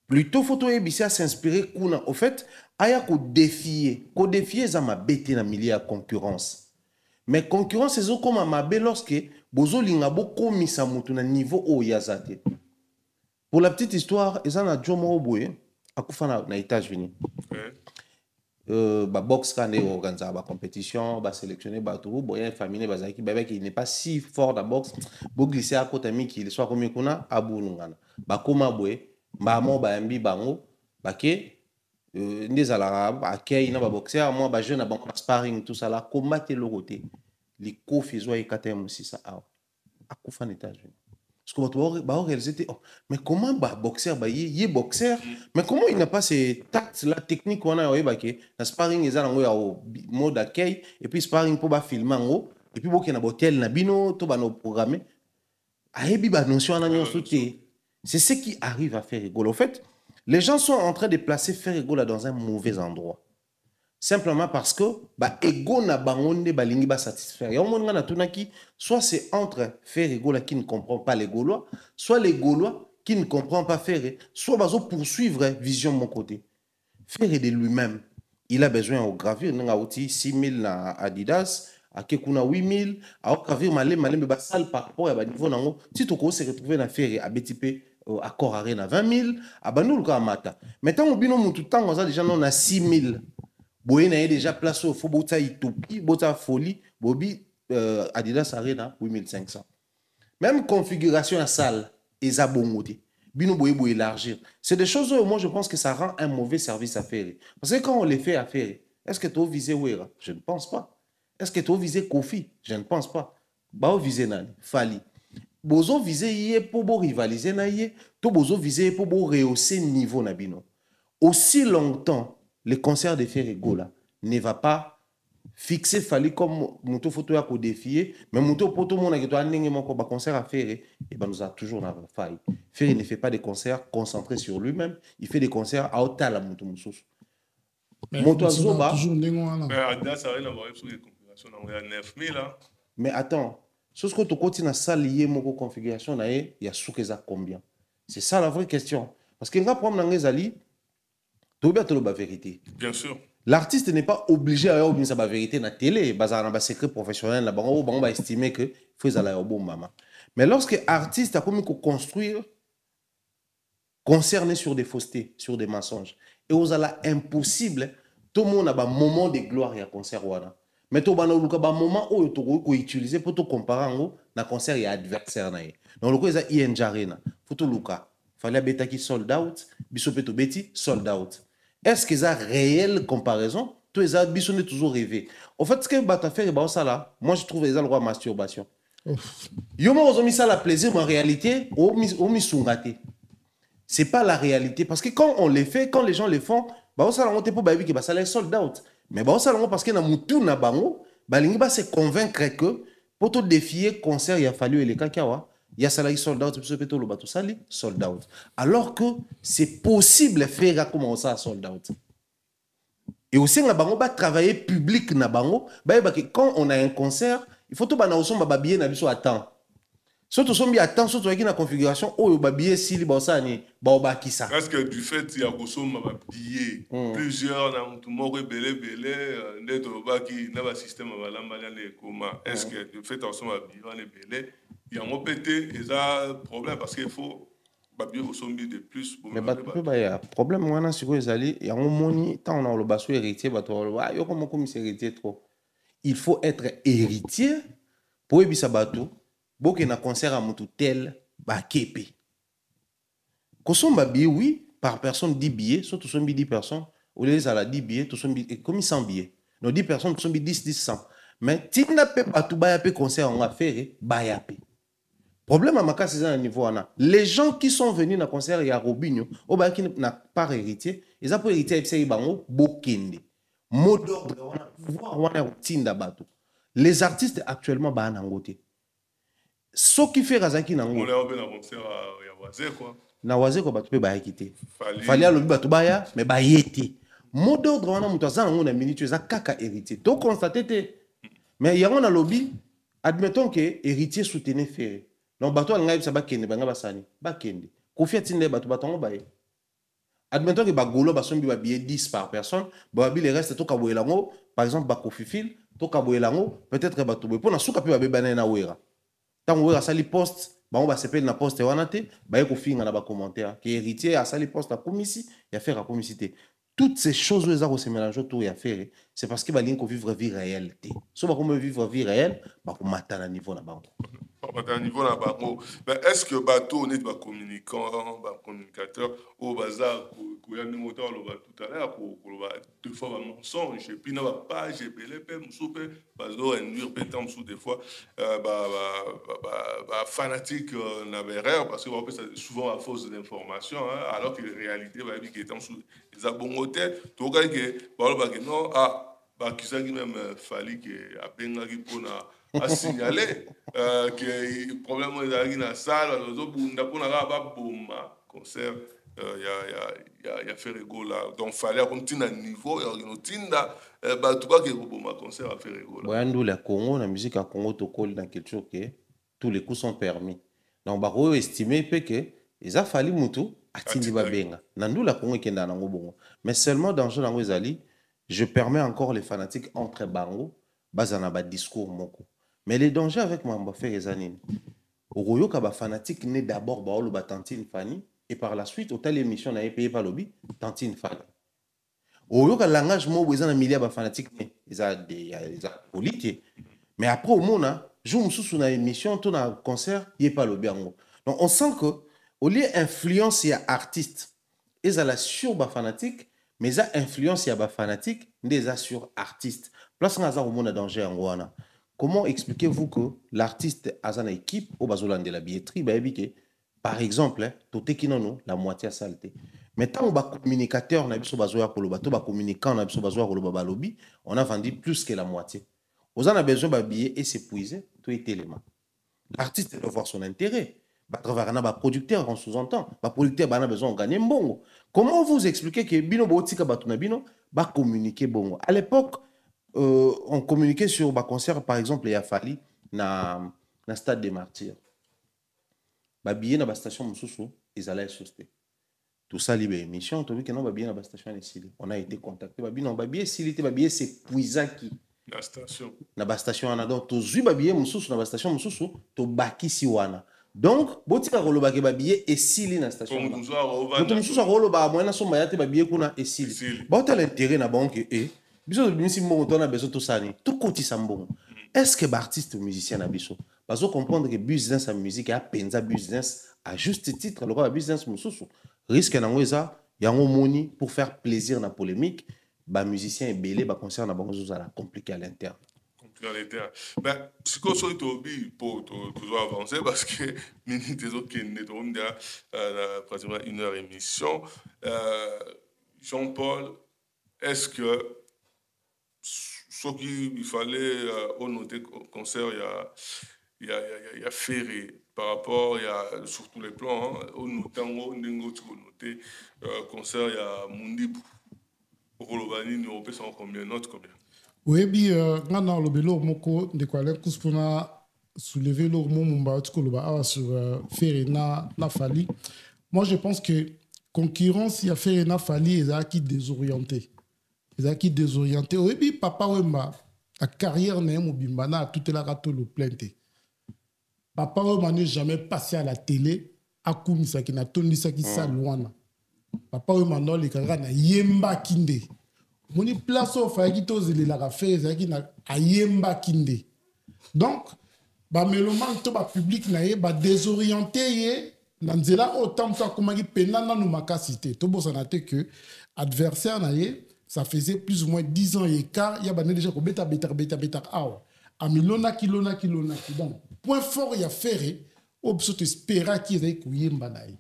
Plutôt faut à s'inspirer kuna au fait aya ko défier ça m'a bêté na milieu à concurrence mais concurrence c'est comme ma bé lorsque bozo linga bo komisa mutu na niveau o yazate. Pour la petite histoire eza na Jomo Oboye akufa na États-Unis box quand on organise la compétition sélectionner tout boyen famille bazaki bébé qui n'est pas si fort dans boxe bo glisser à côté mi qui soit comme kuna abu ngana koma boye Bamo Bambi Bango, Baké, des Arabes, Akei, na boxer, moi, jeune, sparring, tout ça là, combattre le côté. Les co-fisois et KTM aussi, ça a. À Koufan États-Unis. Parce que bah réalisé, mais comment boxer, y est boxer, mais comment il n'a pas ces tacts là, techniques qu'on a, baké, na sparring, ils ont un mode d'accueil, et puis sparring pour filmer en haut, et puis boké na botel, na bino, tout no programmé. Ahebi ba notion en agnon sauté. C'est ce qui arrive à Ferrigola. En fait, les gens sont en train de placer Ferrigola dans un mauvais endroit. Simplement parce que ego na bangonde balingi ba satisfaire. Ya monga na tunaki, soit c'est entre Ferrigola qui ne comprend pas les Gaulois, soit les Gaulois qui ne comprennent pas Ferré, soit bazo poursuivre vision de mon côté. Ferré de lui-même, il a besoin de gravure, il a outil 6000 na Adidas, à Kekuna 8000, à gravure malé mais basal par rapport à niveau nango, si tu se retrouver na Ferré à BTP accord arena 20 000, à Banul Kamata. Maintenant, au bino tout temps, on a déjà 6 000. Boye na déjà placé au Fobota Itopi, Bota Folie, Bobby Adidas Arena 8500. Même configuration à salle, et ça bongoté. Bino boye boye élargir. C'est des choses où moi je pense que ça rend un mauvais service à faire. Parce que quand on les fait à faire, est-ce que tu as visé Ouera? Je ne pense pas. Est-ce que tu as visé Kofi? Je ne pense pas. Bah, visé Nani, Fali. Bozo visé yé pour rivaliser na yé, to bozo visé pour rehausser niveau na bino. Aussi longtemps le concert de Ferrigola ne va pas fixer Fali comme muto photo ya ko défier, mais muto poto mona ke to anenge moko ba concert à faire et ben nous a toujours na faille. Ferri ne fait pas des concerts concentrés sur lui-même, il fait des concerts à otala muto mususu. Moto Azoba. Mais Ada, ça va avoir une configuration à 9000. Mais attends, ce que tu continues à s'allier mon configuration, il y a soukeza combien? C'est ça la vraie question. Parce qu'il y a un problème dans les alliés, tu dois la vérité. Bien sûr. L'artiste n'est pas obligé à avoir sa vérité dans la télé, dans un secret professionnel, on va estimer que faut aller au bon maman. Mais lorsque l'artiste a commis construire, concerné sur des faussetés, sur des mensonges, et aux ala impossible, tout le monde a un moment de gloire et un concert. Mais tout le monde a un moment où tu peux utiliser pour te comparer à un concert et adversaire. Donc, le cas est INJ Arena. Faut tout le cas. Il fallait bêta qui sold out, bisopeto beti sold out. Est-ce que ça réelle comparaison? Tout ça, bisou n'est toujours rêvé. En fait, ce que tu fait, moi je trouve ça le roi masturbation. Yo moi ont mis ça la plaisir, mais en réalité, on mis sungate. C'est pas la réalité parce que quand on les fait, quand les gens les font, bah ça on te pour baby que ça les sold out. Mais bah ça parce que na mutu na bango, bah lingi ba se convaincre que pour te défier concert il a fallu les kakawa, il y a ça là sold out puis peut le bateau sali sold out. Alors que c'est possible faire comment ça sold out. Et aussi na bango ba travailler public na bango, bah que quand on a un concert, il faut tout ba na oso ba billet na biso à temps. Surtout si on a attention sur la configuration, où il y a billet si les bossani, baoba qui ça. Parce que du fait il y a billet, plusieurs dans tout le monde belé, net qui n'a pas système à l'ambalage comment. Est-ce que du fait on a billet belé, il y a un pété et ça problème parce qu'il faut billet au sommet de plus. Mais il y a problème moi dans ce que ils il y a un moni tant on a le basso héritier, bah toi ah yo comme c'est héritier trop. Il faut être héritier pour éviter ça bateau. Boke na concert à mutu tel ba kepe. Kosom ba billet oui par personne 10 billets, surtout sont 10 personnes, ou les à la 10 billets, tout sont comme 100 billets. Non 10 personnes sont 10 100. Mais ti na pe pas tout ba yape concert on a fait ba yape. Problème à Maka c'est à un niveau ana. Les gens qui sont venus na concert ya Robinho, au ba qui n'a pas héritier, ils ont pas héritier c'est bango bokende. Mot d'ordre on a tinda bato. Les artistes actuellement ba na ngote. Ce qui fait Razaki nango. On est en concert à Wazé quoi. Na Wazé quoi tu peux ba quitter. Fallait à l'obi ba ya mais ba yeti. Mot d'ordre wana mutu za ngo na minute za kaka héritier. To constater mais il y a on a lobby admettons que héritier soutenait Ferré. Donc bato ngai ça ba kende ba ngaba sani. Ba kende. Kofia tinde bato batongo ba ye. Admettons que ba golo ba sombi ba billet 10 par personne, ba bi le reste to ka boyelango par exemple ba kofifil, to ka boyelango peut-être bato boye pona suka pe ba bebana na wera. Tant on a sali poste, on va s'appeler na poste wanate, ba ko finga na ba commentaire que héritier a sali poste à commissi, il a faire à commissité. Toutes ces choses là se mélangent autour et à faire, c'est parce que ba link vivre vie réelle. So ba comme vivre vie réelle, ba ko mata na niveau na bango. À un niveau là-bas, est-ce que bateau on est pas communicant, communicateur au bazar, qu'on y a nous autant tout à l'heure, qu'on deux fois un mensonge, et puis n'a pas page, j'ai belé, m'soupe, bateau induire pétant sous des fois, fanatique n'avait rien parce que c'est souvent à fausse d'information, alors que la réalité va être qui est en dessous des abongotés, tout cas que non qui ça qui même fallait que à peine qui pour à signaler que le problème est dans la salle, concert, il y a fait rigolo là. Donc, il fallait continuer à niveau, il y a tout cas que concert a fait rigolo. Bon, la Congo, la musique à Congo, tu colles dans quelque chose que tous les coups sont permis. Donc, il faut estimer que il a fallu mutu atindi babenga. Nandou la Congo qui est dans le bon. Mais seulement dans le jeu d'Angouezali, je permets encore les fanatiques entre bango, bazana ba discours moko. Mais les dangers avec moi, on va faire les années. Au Royo, quand fanatique naît d'abord, ba tantine Fanny, et par la suite, au tel émission, on a payé par lobby, tantine Fanny. Au Royo, quand l'engagement, ils ont un milliard de fanatiques, ils ont des politiques. Mais après, au monde, jour où on a une émission, on a un concert, il n'y a pas lobby. Donc, on sent que, au lieu d'influence, il y a artistes, ils ont la sur fanatique, mais ils ont influence, il y a fanatique, ils ont sur artistes. Place où on a un danger en Rwanda. Comment expliquez-vous que l'artiste a une équipe au Bazolan de la billetterie, par exemple, la moitié a saleté. Mais tant on a communicateur, on a vendu plus que la moitié. On a besoin de billets et s'épuiser, tout est élément. L'artiste doit voir son intérêt. Un producteur, on sous-entend. Un producteur a besoin de gagner un bon. Comment vous expliquez que Bino Botika Batunabino, va communiquer bon. À l'époque, on communiquait sur bah concert par exemple il y a fallu na stade des Martyrs. Ba billet na ba station mususu ezala société. Tout ça libre émission, tu vois que non ba billet na ba station ici. On a été contacté ba billet non ba billet silité ba billet c'est puissant qui la station. Na ba station ana donc to zui ba billet mususu na ba station mususu to baki si wana. Donc botika roloba ke ba billet et sili na station. Comme nous a to mususu roloba moyena so mayate ba billet kuna et sili. Ba to l'intérêt na banque et biso bimisi mbongo to na beso to sani. Tout koti sambongo. Est-ce que l'artiste musicien na biso bazo comprendre que business la musique a penza business à juste titre le business mususu risque na ngoza yango moni pour faire plaisir na polémique ba musicien et belé ba concert na bango zo la compliqué à l'interne. Ben, ce que je suis pour toujours avancer parce que minute des autres qui est pratiquement 1 heure émission. Jean-Paul, est-ce que ce qu'il fallait noter au concert, il y a Ferré par rapport, il y a sur tous les plans, au notango, noté concert, il y a Mundibou. Rolobani, on peut savoir combien, note combien. Oui, bien, quand le bélo moko de quoi les coups pour soulever le mot mumba sur Ferré na Fali. Moi, je pense que concurrence, il y a Ferré na Fali, ils ont qui désorienté. Ils désorienté. Oui, bien, papa Wemba, la carrière n'est pas bimbana, tout est là, rato le plainte. Papa Wemba n'est jamais passé à la télé, à Koumisa qui n'a tourné ça qui sa loin. Papa Wemba non, les carrières na yemba kinde. Moni place au faïki tose les la faire, ça qui na yemba kinde. Donc, ba meloman to ba public na ye ba désorienté ye. Nanzela autant ça comment qui penana nous makasité. To bo sanate que adversaire na ye. Ça faisait plus ou moins 10 ans écart. Il y a déjà ko beta awa. Amilona kilona. Donc point fort il y a Ferré. Obso te espéra qui est kuyemba na ye.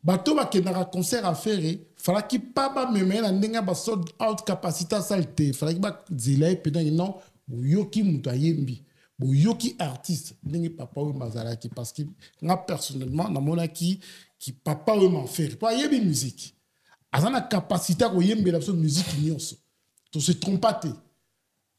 Bato ba kenara concert à Ferré. Fala ki pa ba meme na ndenga ba sold out capacité salté. Fala ki ba zela pedan non yoki mutayembi. Yoki artiste ndengi papa ou mazalaki parce que nga personnellement na mona qui papa ou m'en faire. Pas yebi musique. Azana capacité à yembe la musique nyonso. To se trompaté.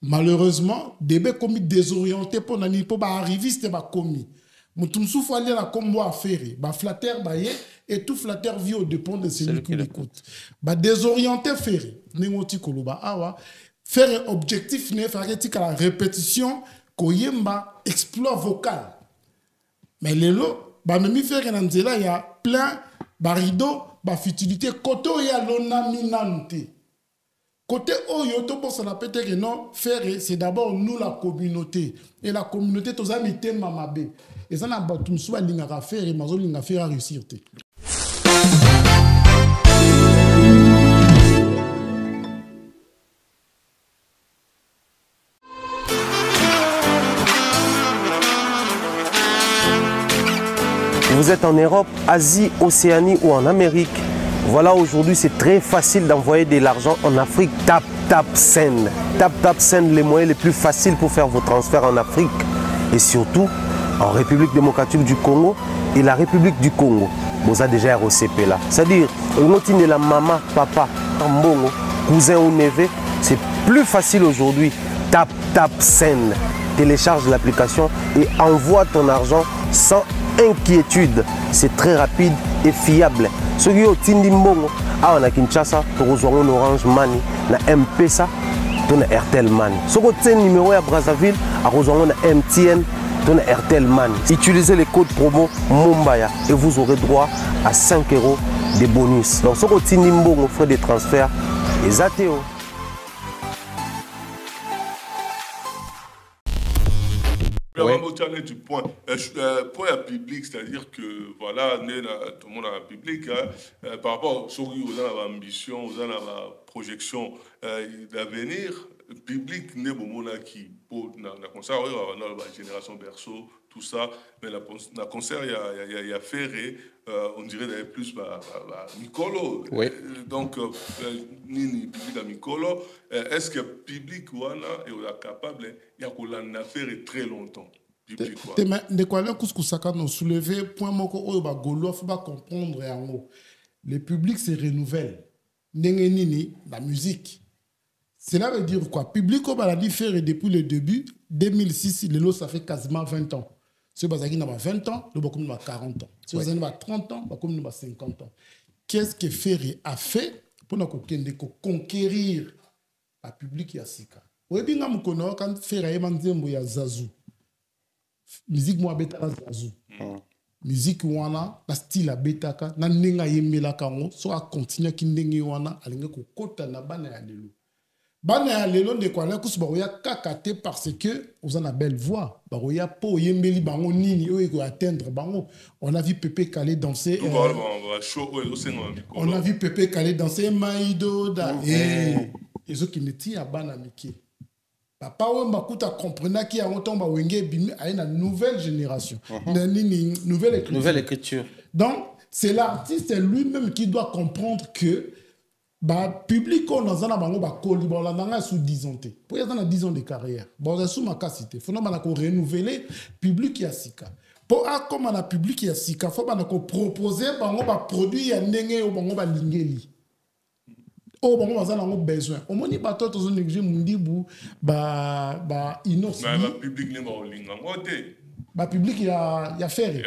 Malheureusement, débé commis désorienté pour nani pour ba arriviste ba commis. Mutumsu faut aller la combo à faire. Ba flatteur ba ye et tout flatteur vit au dépend de celui qui l'écoute. Ba désorienté faire. Nengoti koloba awa faire objectif ne faire à la répétition koyemba exploit vocal. Mais les lots ba même faire nanzela il y a plein ba rideau ba futilité côté où il y a l'onaminante. Côté où il y a tout pour ça peut-être que non faire c'est d'abord nous la communauté et la communauté tous amis thème mamabe et ça n'a pas tout soit linga faire et mazo linga faire réussir. Vous êtes en Europe, Asie, Océanie ou en Amérique. Voilà, aujourd'hui, c'est très facile d'envoyer de l'argent en Afrique. Tap Send. Tap Send, les moyens les plus faciles pour faire vos transferts en Afrique. Et surtout, en République démocratique du Congo et la République du Congo. Vous avez déjà ROCP là. C'est-à-dire, on de la maman, papa, mbongo, cousin ou neveu. C'est plus facile aujourd'hui. Tap Send. Télécharge l'application et envoie ton argent sans inquiétude. C'est très rapide et fiable. Ceux qui ont Tindi Mbongo, on a Kinshasa, on a Orange Money, on a M-Pesa, on a Airtel Money. Ceux qui ont numéro à Brazzaville, on a MTN, on a Airtel Money. Utilisez les codes promo Mumbaya et vous aurez droit à 5 € de bonus. Donc ceux qui ont Tindi Mbongo, frais de transfert, les ATO. Du point à public, c'est-à-dire que voilà, tout le monde a un public par rapport aux ambitions, aux projections d'avenir. Le public n'est pas qui pour la concert, la génération berceau, tout ça, mais la concert, il y a Ferré, on dirait d'ailleurs plus Mikolo. Oui. Donc, ni public à Mikolo, est-ce que le public est capable, il y a une affaire très longtemps? De quoi là couscoussaka nous soulever point moko oyo ba golo faut pas comprendre yango. Le public se renouvelle. Ndenge nini la musique Cela veut dire quoi? Public on a dit faire depuis le début, 2006, le lot ça fait quasiment 20 ans. Si vous avez 20 ans, le Bakoum a 40 ans. Si vous avez 30 ans, le Bakoum a 50 ans. Qu'est-ce que Ferré a fait pour nous conquérir le public Yassika? Vous avez bien quand Ferré a Zazou. Musique moi beta Zazou. Musique wana na style a betaka na nenga yemela kango so a continuer ki ndenge wana alinga ko kota na bana ya lelo. Bana ya lelo de kwa na kusuba ya kakate parce que vous en a belle voix. Baroya po yembeli bango nini o ko atteindre bango. On a vu Pépé Calé danser. On a vu Pépé Calé danser Maïdo da et ceux qui ne tient à bana miki. Papa Makuta comprenait qu'il y a un temps où il y a une nouvelle génération, une nouvelle écriture. Donc, c'est l'artiste lui-même qui doit comprendre que le public, on a sous 10 ans. Pour y avoir 10 ans de carrière, on a sous ma capacité. Il faut renouveler le public qui a sika. Pour comme on a public qui a sika, il faut proposer un produit à n'engue ou un lingeli. Oh, bon, on a besoin. Au moins, il n'y a pas de temps où il public, il y a fait.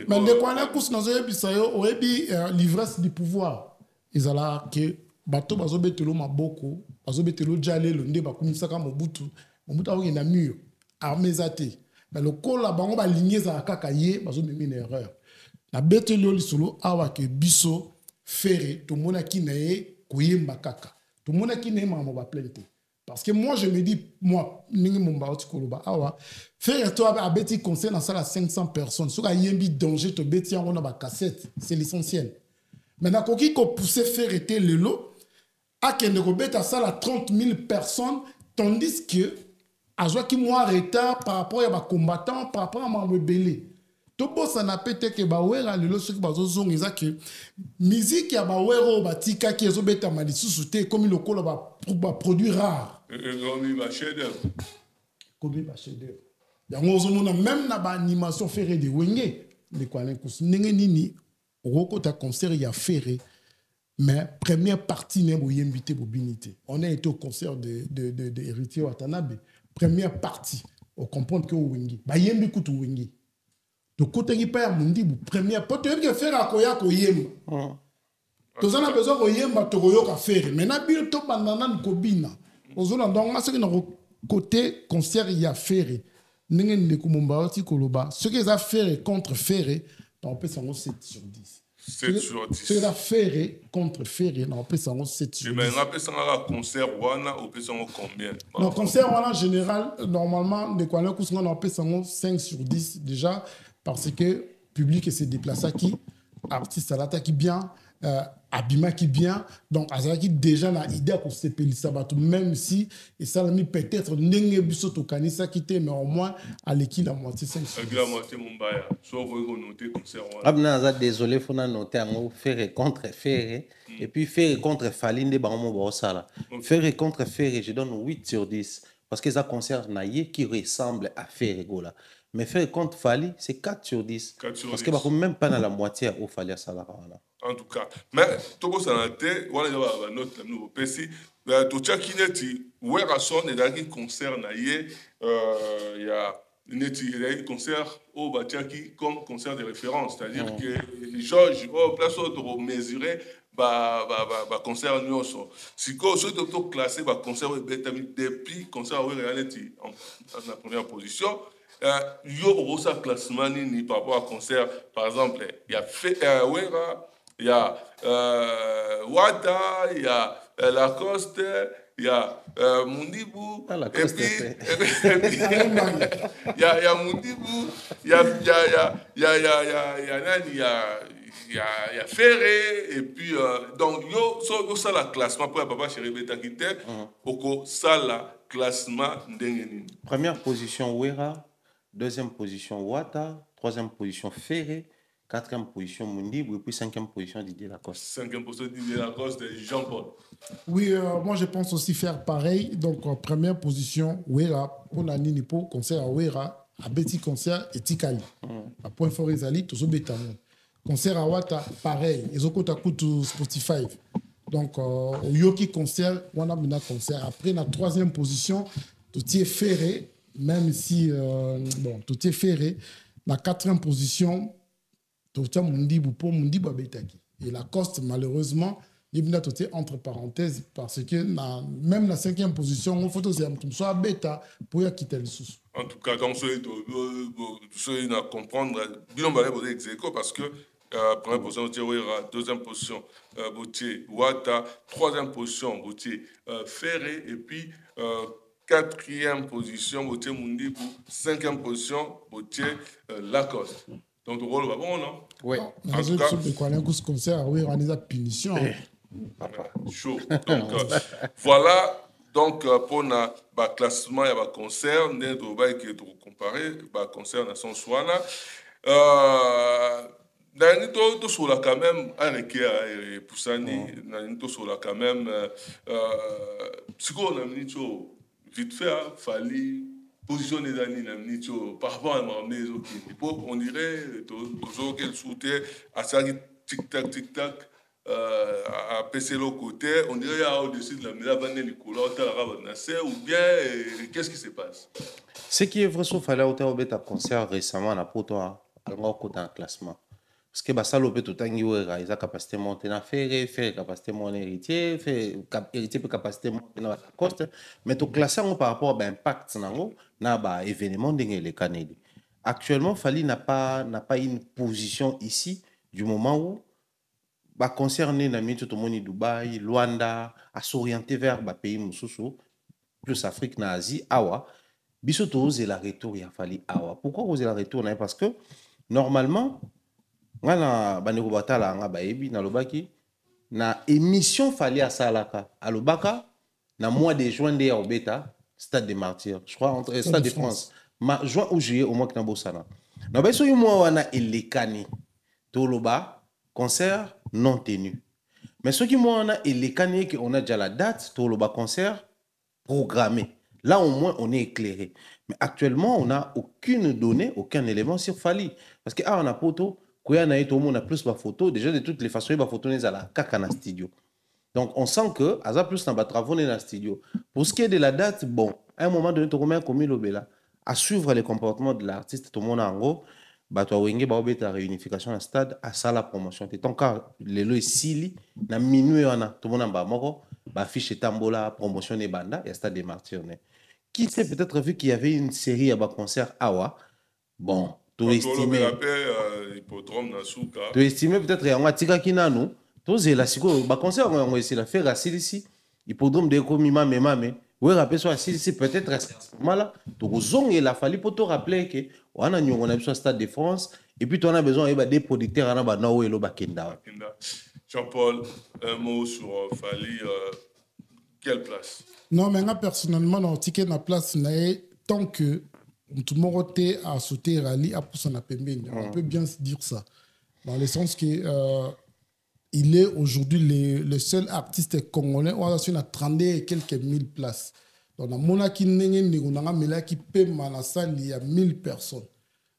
Mais dès qu'on a couché dans un l'ivresse du pouvoir, ils ont là que bateau bazo betelo maboko, bazo betelo jale le ndé bakumisaka mobutu a une mur armé zate. Mais le col là bango ba ligné za kakaye bazo memi une erreur. Na betelo lisolo awa ke biso Ferré to mona ki na ye koyemba kaka. To mona ki na ye mama ba plainte. Parce que moi je me dis moi ningi momba oti koloba awa Ferré to a beti concert dans salle à 500 personnes. Soka yembi danger to beti on a ba cassette, c'est l'essentiel. Maintenant koki ko pousser Ferré te lelo a kende ko beta salle à 30 000 personnes tandis que a joa ki moi retard par rapport à ba combattants par rapport à ma rebelle. To bossa na pete ke ba wera lelo soki bazo zongiza ke musique ya ba wero ba tika ki ezo beta malisusu te comme le kolo ba produit rare. Comme ba chef-d'œuvre. Comme ba chef-d'œuvre. Yango zo mona même na ba animation Ferré de wenge de kwa nkus ndenge nini roko ta concert ya Ferré. Mais première partie n'est pas invité pour binité. On a été au concert de Héritier Watanabe. Première partie, on comprend que Wingi. Bah yembi kutu Wingi. De côté qui paye mundi bu première porte que faire à koya koyem. Tous on a besoin koyem ba to koyoka faire. Mais na bi to banana kobina. Ozona donc ma ce que dans côté concert il y a Ferré. Ndenge ndekumomba oti koloba. Ce que ça Ferré contre Ferré, on peut s'en 7 sur 10. 7 sur 10. C'est la Ferré contre Ferré. On peut s'en 7 sur 10. Mais on peut s'en un concert wana on peut s'en combien? Non, concert wana en général, normalement, de quoi on peut s'en 5 sur 10 déjà, parce que public s'est déplacé qui, artiste à l'attaque qui bien, Abima qui bien, donc Azara qui déjà n'a idée pour se payer sabato, même si, et ça l'a mis peut-être n'engue biso to kanisa quitté, mais au moins à l'équipe la moitié 5 sur 10. La moitié Mumbaya, soit vous notez concert wana. Abna désolé, faut noter un Ferré contre Ferré, et puis Ferré contre Falinde Bango Bosala. Ferré contre Ferré, je donne 8 sur 10, parce que ça concerne Naye qui ressemble à Ferré Gola. Mais Ferré contre Fali, c'est 4 sur 10. 4 sur parce 10. Que même pas dans la moitié au Fali à Salara. En tout cas, mais Togo Sanate, voilà, il y a une autre nouveau PC. Tocha Kineti, Werason et Dagi concert Naye, il y a un concert au Batiaki comme concert de référence, c'est-à-dire que Georges, au place où mesurer, concert Nyoso. Si quoi, ceux qui sont classés, concert depuis concert Reality en la première position. Yo Rosa classement ni par rapport à concert, par exemple, il y a Wera, il y a Wata, il y a Lacoste, il y a Mundibu, et puis il y a Mundibu, il y a Ferré, et puis donc yo ça la classement pour papa chéri beta quitté, oko ça la classement ndengeni. Première position Wera, deuxième position Wata, troisième position Ferré, quatrième position Mundibu et puis cinquième position Didier Lacoste. Cinquième position Didier Lacoste et Jean-Paul. Oui, moi je pense aussi faire pareil. Donc première position Wera, on a Ninipo, concert à Wera, à Betty concert et Tikali. À Point Fort Ezali, tout ça bétamon. Concert à Wata, pareil. Ils ont compté à Spotify. Donc, au Yoki concert, on a mis concert. Après, la troisième position, tout est ferré, même si, bon, tout est ferré. La quatrième position, tout est Mundibu pour Mundibu Abetaki. Et Lacoste, malheureusement, il y a tout entre parenthèses parce que même la cinquième position, on faut soit bêta pour y quitter le sous. En tout cas, donc, ceux à comprendre, bien on ex aequo parce que première position, deuxième position, Gauthier Wata, troisième position, Gauthier Ferré, et puis quatrième position, Gauthier Mundibu, cinquième position, Gauthier Lacoste. Donc, le rôle va bon, non? Oui. En tout cas, on a des punitions. Chaud. Donc, voilà. Donc, pour le classement, il y a un concert, qui est comparé, un concert dans son soin. Nous sommes quand même, quand même, vite fait, fallait positionner par rapport à ma maison. On dirait toujours qu'elle souhaitait à ça, tic-tac, tic-tac. À PC le côté, on dirait au-dessus de la vanne ou bien qu'est-ce qui se passe? Ce qui est vrai, sauf à la hauteur au bêta concert récemment, on a pour toi un classement. Parce que ça l'opé tout le temps, il a capacité monter dans faire capacité mon héritier, héritier peut capacité monter dans la coste, mais tout classé par rapport à l'impact dans l'événement de l'Canada. Actuellement, Fali n'a pas une position ici du moment où concerné tout le monde Dubaï, Luanda, à s'orienter vers les pays Moussoussou, plus Afrique, Asie, Awa. Bisoto osé la retour, il a fallu Awa. Pourquoi oser la retour? Parce que normalement, na banekobata la nga baebi na lobaki na émission fallait à Salaka à Lobaka na mois de juin de Obeta Stade des Martyrs, je crois entre Stade de France. Juin ou juillet au mois que na bosana. Na ba so moi wana elekani to loba concert non tenu. Mais ce qui moi on a elekani qu'on a déjà la date to loba concert programmé. Là au moins on est éclairé. Mais actuellement on n'a aucune donnée, aucun élément sur Fali parce que on a poto on a plus de photos. Déjà, de toutes les façons, il y a des photos à la caca dans le studio. Donc, on sent que, à plus dans le travail dans le studio. Pour ce qui est de la date, bon, à un moment donné, tu as commis l'obéla. À suivre les comportements de l'artiste, tout le monde en gros, tu as eu ta réunification dans le stade, à ça la promotion. Tant que les lois sili, na minuit, tout le monde en bas, affiche tambola, promotion des bandas, et stade des martyrs. Qui sait peut-être vu qu'il y avait une série à concert Awa, bon. Tu estimes peut-être en Watika Kinano, tu la siko, ba concert on essaie la faire à Silisi, hippodrome de Komima Memame, ou rappel soit Silisi peut-être mal, tu zong il a fallu pour te rappeler que on a besoin de Stade de France et puis tu as besoin des producteurs en Nao et Lobakenda. Jean-Paul, un mot sur Fali, quelle place? Non, mais moi personnellement dans ticket na place tant que tout le monde a sauté rallye à pour son appel. On peut bien se dire ça. Dans le sens qu'il il est aujourd'hui le seul artiste congolais où on a 30 et quelques mille places. Donc, dans mon qui peut la salle, il y a 1000 personnes.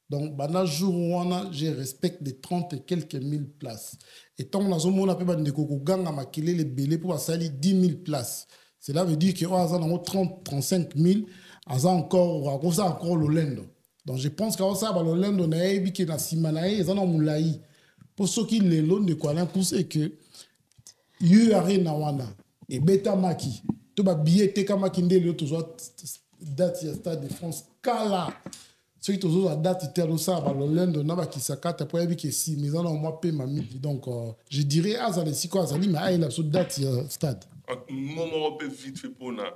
Donc, dans le jour où je respecte les 30 et quelques mille places. Et tant que on a les bélés pour la salle, 10 000 places. Cela veut dire qu'on a 30, 35 000. Encore l'Olendo. Donc je pense qu'à ça, l'Olendo n'a pas été na simanaï, ils en ont moulaï. Pour ceux qui les l'ont de quoi c'est que Yuri Nawana et Beta Maki, tout va billet Tekamaki ndé toujours date ya Stade de France Kala. Ceux qui toujours à date ils ça l'Olendo n'a pas qui s'accate après il que si mais en ont moi paie ma midi. Donc je dirais azali siko azali mais il a sur date Stade. Moment un peu vite fait pour na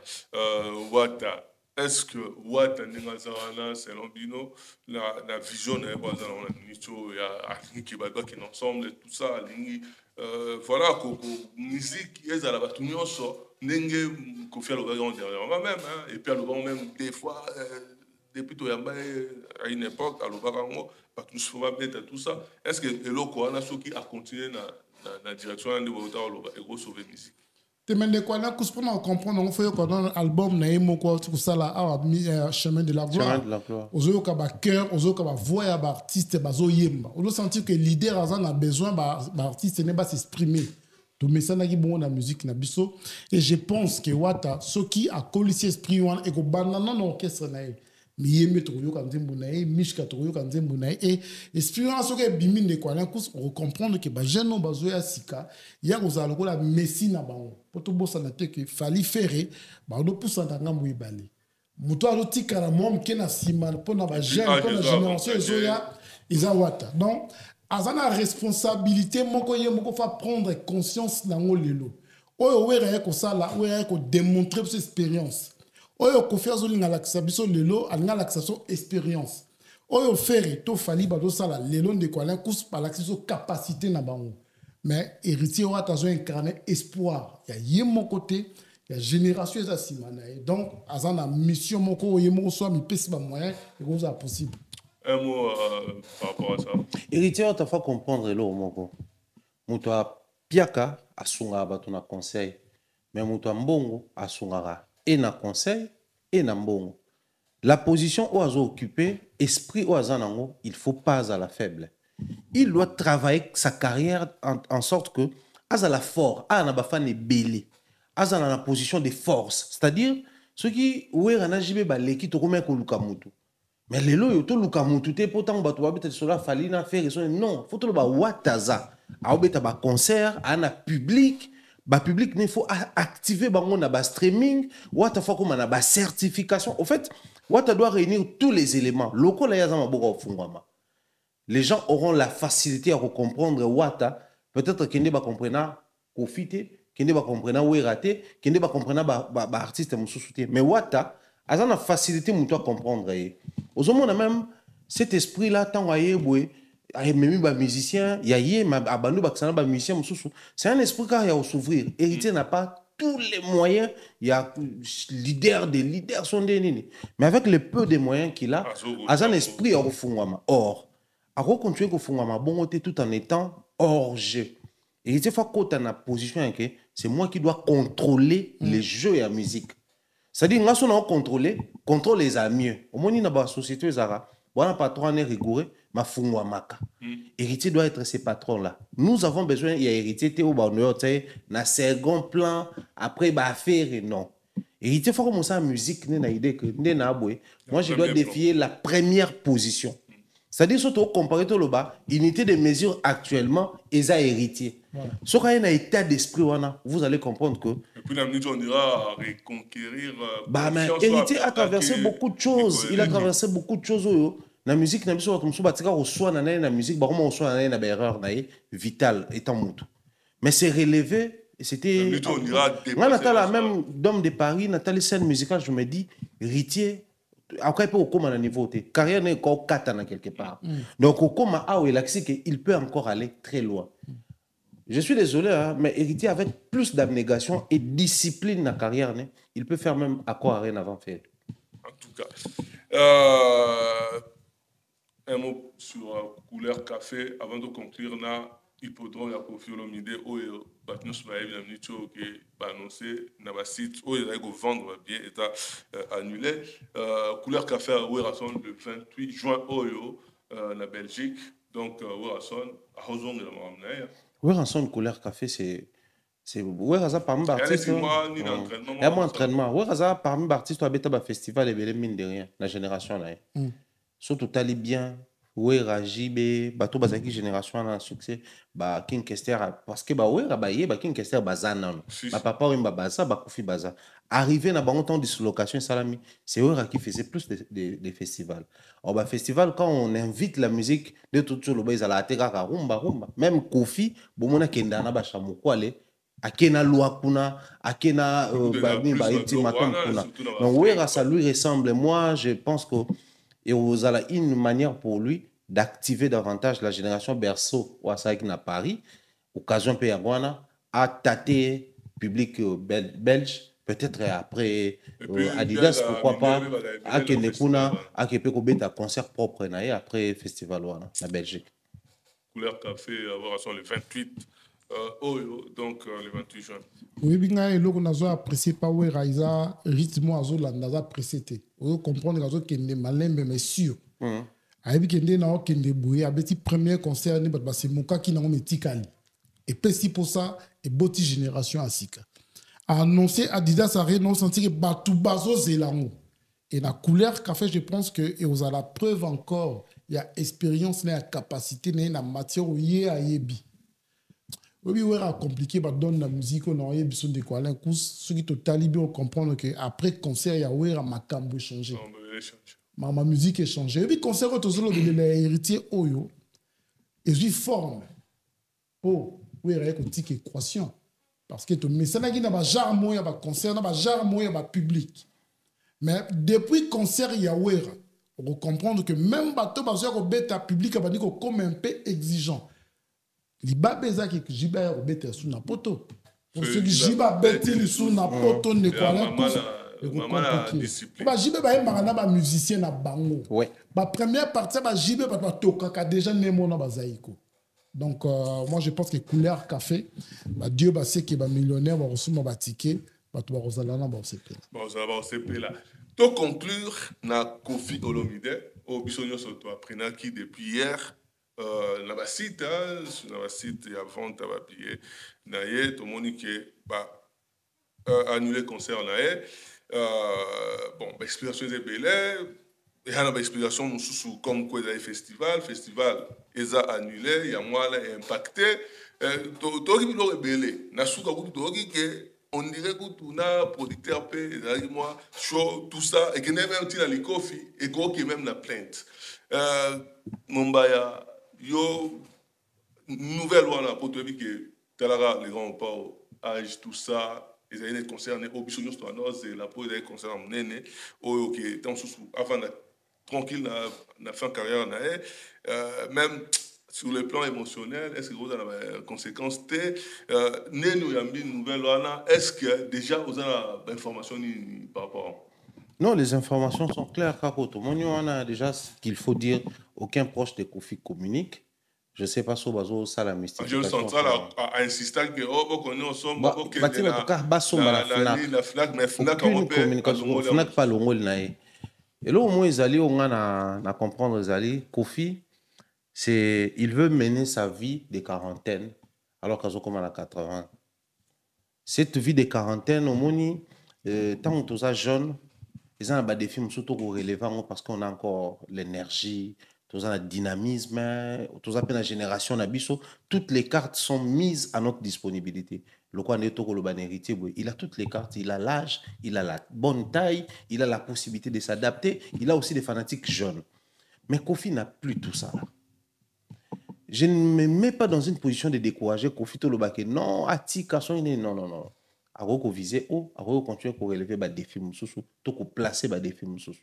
Wata. Est-ce que Wata Ningazana, c'est l'ambino, la vision de la qui va ensemble et tout ça, voilà, musique, ils ont la bâtonnière, n'engue, qu'on fait le grand dernièrement même, et puis à l'ouvrant même, des fois, depuis tout à une époque, à l'ouvrant, tout se fait tout ça. Est-ce que l'Oko, on a ceux qui a continué dans la direction de Wata, et sauver musique? On comprend on fait un album na quoi tout ça là chemin de la gloire ozo ka ba cœur ozo ka ba voix ba artiste bazo yemba on sentir que leader a besoin ba artiste ne pas s'exprimer to mesana ki bon na musique na biso et je pense que wata ce qui a colissé esprit wana et ko banana na orchestre na e miyeme to yo kanzembo na e mishka to yo kanzembo na et expérience que bimi ne kwa na kus on comprendre que ba jeune ba zo ya sika ya ko za lokola messi na bango poto bossa na te que fali ferré ba do poussa na ngambo ibali muto alo tikala mom ke na sima pona ba jeune pona génération ezoya izawata donc azana responsabilité moko ye moko fa prendre conscience nango lelo oyo wera ko sala wera ko démontrer cette expérience oyo ko faire zolinga lakisa biso lelo alinga lakisa so expérience oyo faire to fali ba do sala lelo ndeko ala kus pa lakisa capacité na bango mais héritier wa tazo incarner espoir ya ye mon côté ya génération eza simana donc azana mission moko ye moko so mi pesi ba moyen et ko ça possible. Un mot par rapport à ça. Héritier, tu vas comprendre là, moko. Mutua piaka asunga batu na conseil, mais mutua mbongo asungara et na conseil et na mbongo. La position où azo occupé, esprit où azanango, il faut pas à la faible. Il doit travailler sa carrière en sorte que azala fort, na bafane belé, azana na position de force, c'est-à-dire ceux qui oué ranajibe ba leki to kome ko lukamutu. Mais les lois, tout le monde, tout est pourtant, tu vas peut-être cela, fallait faire non, faut tout le monde wataza, à obéta ba concert, à na public, ba public il faut activer ba on a ba streaming, wata faut comme on a ba certification. En fait, wata doit réunir tous les éléments. Loko la yazama boko fungwama. Les gens auront la facilité à comprendre wata, peut-être qu'ils ne ba comprendre profiter, qu'ils ne ba comprendre où est raté, qu'ils ne ba comprendre ba artiste moussouté. Mais wata a la facilité à comprendre. Aujourd'hui, on a même cet esprit-là, tant qu'il y a des musiciens, il y a des musiciens, c'est un esprit qui a s'ouvrir. Héritier n'a pas tous les moyens, il y a des leaders sont des nini. Mais avec le peu de moyens qu'il a, il a un esprit à fungwama. Or, à continuer à fungwama, bon, tout en étant hors jeu. Héritier faut qu'on ait une position que c'est moi qui dois contrôler les jeux et la musique. C'est-à-dire, nous avons contrôlé les mieux. Au moins, dans la société, un patron est rigoureux, mais fungwa maka. Héritier doit être ces patrons-là. Nous avons besoin, il y a héritier, qui est na second plan, après, faire, non. Héritier, il faut commencer la musique, moi, je dois défier la première position. C'est-à-dire, surtout, comparer tout le bas, unité de mesure actuellement, et ça héritier. Ce qu'il y a un état d'esprit, vous allez comprendre que. Et puis, on dira reconquérir. Mais héritier a traversé beaucoup de choses. Il a traversé beaucoup de choses. La musique, la musique, la musique, vitale, étant moutou. Mais c'est relevé, c'était. On a la même d'homme de Paris, Nathalie scène musicale, je me dis, héritier. Après, il peut au à niveau de carrière n'est encore 4 quelque part. Donc, au coma, il peut encore aller très loin. Je suis désolé, hein, mais héritier avec plus d'abnégation et discipline dans la carrière, il peut faire même à quoi rien avant faire. En tout cas, un mot sur couleur café avant de conclure. Hippodrome ya Koffi Olomide oyo batno smaï na minute que annoncé na ba site oyo va go vendre bien état annulé couleur café oyo rassemble le 28 juin oyo na Belgique donc oyo rassemble à Hozong de la Mamnaï oyo rassemble couleur café c'est oyo rassemble parmi artistes il y a mon entraînement oyo rassemble parmi artistes abeta ba festival et belé mine de rien la génération là surtout tali bien ouais rajibe bato bazaki génération na succès ba King Kester parce que ba ouais rabaye ba King Kester bazana ba papa wimba baza ba Koffi baza arrivé na bon temps de dislocation salami c'est eux qui faisait plus des festivals. Or ba festival quand on invite la musique de tout le bas la teka rumba même Koffi bomona kenda na ba chamoko ale akena loi kuna akena ba intima kuna donc ouais ça lui ressemble. Moi je pense que et vous avez une manière pour lui d'activer davantage la génération berceau ou à Paris, occasion Péagouana, à tâter public belge, peut-être après Adidas, pourquoi pas, à Kenekuna, à Kepeko Beta concert propre après festival à Belgique. Couleur café, avoir le 28. Donc le 28 juin. Oui, bien, et on a apprécié pas où Raïsa rythme azo la apprécié. On comprendre azo qu'il est malin mais sûr. Aïbi qu'il est na qu'il est bouillé. Abeti premier concert ni c'est mon cas qui n'a pas metikali. Et puis pour ça, et Boti Génération Asika. A annoncé Adidas a renoncé que Batou Bazo Zélango. Et la couleur qu'a fait, je pense que, et vous avez la preuve encore, il y a expérience, il y a capacité, il y a matière où il y a yebi. Oui, oui, c'est compliqué, bah donne la musique, on a yebi, son de quoi, l'un coup, ceux qui totalement bien comprendre que après concert, il y a oui, ma cambo changé. Ma musique est changée. Et puis concert, tout ça, l'héritier Oyo, et je forme. Oh, oui, il y a une petite équation. Parce que mais ça n'a pas genre moi, il y a concert, il y a genre moi, il y a public. Mais depuis le concert, il y a on va comprendre que même bateau, parce que bêta public, il y a comme un peu exigeant. Les babes qui jiba bêta sous na poto. Pour ceux qui jiba bêta sous na poto ne quoi maman discipline. Bah jiba ba marana ba musicien na bango. Ouais. Ba première partie ba jiba ba toka ka déjà nemo na bazaïko. Donc moi je pense que couleur café, bah Dieu bah c'est que ba millionnaire va recevoir ba ticket, ba to ba rozalana ba CP. Bon ça va au CP là. Pour conclure, na Koffi Olomide, au bisogno sotto apprenant qui depuis hier na ba site, sur na site il y a vente à papier. Naie tout le monde qui bah annuler concert naie. Bon, explication des belles. Il y a une explication comme quoi il y a festival ils ont annulé, il y a moi là impacté. Toi qui l'aurais belé, na souka que on dirait que tout na producteur p, moi show tout ça et que même un petit ali Koffi et que même la plainte. Mombaya yo nouvelle loi là pour te dire que talara les grands pas âge tout ça. Ils avaient concernés au bisogno sur et la peau des concernés mon aîné au qui était avant tranquille na fin carrière même sur le plan émotionnel est-ce que vous avez des conséquences nénu yambi nouvelle là est-ce que déjà vous avez des informations par rapport Non, les informations sont claires car tout le monde on a déjà ce qu'il faut dire, aucun proche de Koffi communique. Je ne sais pas si vous ça la mystification. Je sens ça à insister que on connaît ensemble aucune communication, FNAC pas l'ongol nae. Et là au moins ils allaient on a comprendre ils allaient Koffi c'est il veut mener sa vie de quarantaine alors qu'ils ont comme à 80. Cette vie de quarantaine au moni tant que tous jeunes ils ont des films surtout relevant parce qu'on a encore l'énergie. Tous le dynamisme, tous la génération Nabiso, toutes les cartes sont mises à notre disponibilité. Le quoi héritier, il a toutes les cartes, il a l'âge, il a la bonne taille, il a la possibilité de s'adapter, il a aussi des fanatiques jeunes. Mais Koffi n'a plus tout ça. Je ne me mets pas dans une position de décourager Koffi Tolobake. Non, non. À viser haut, à continuer pour relever des défis moussous, pour placer des défis moussous.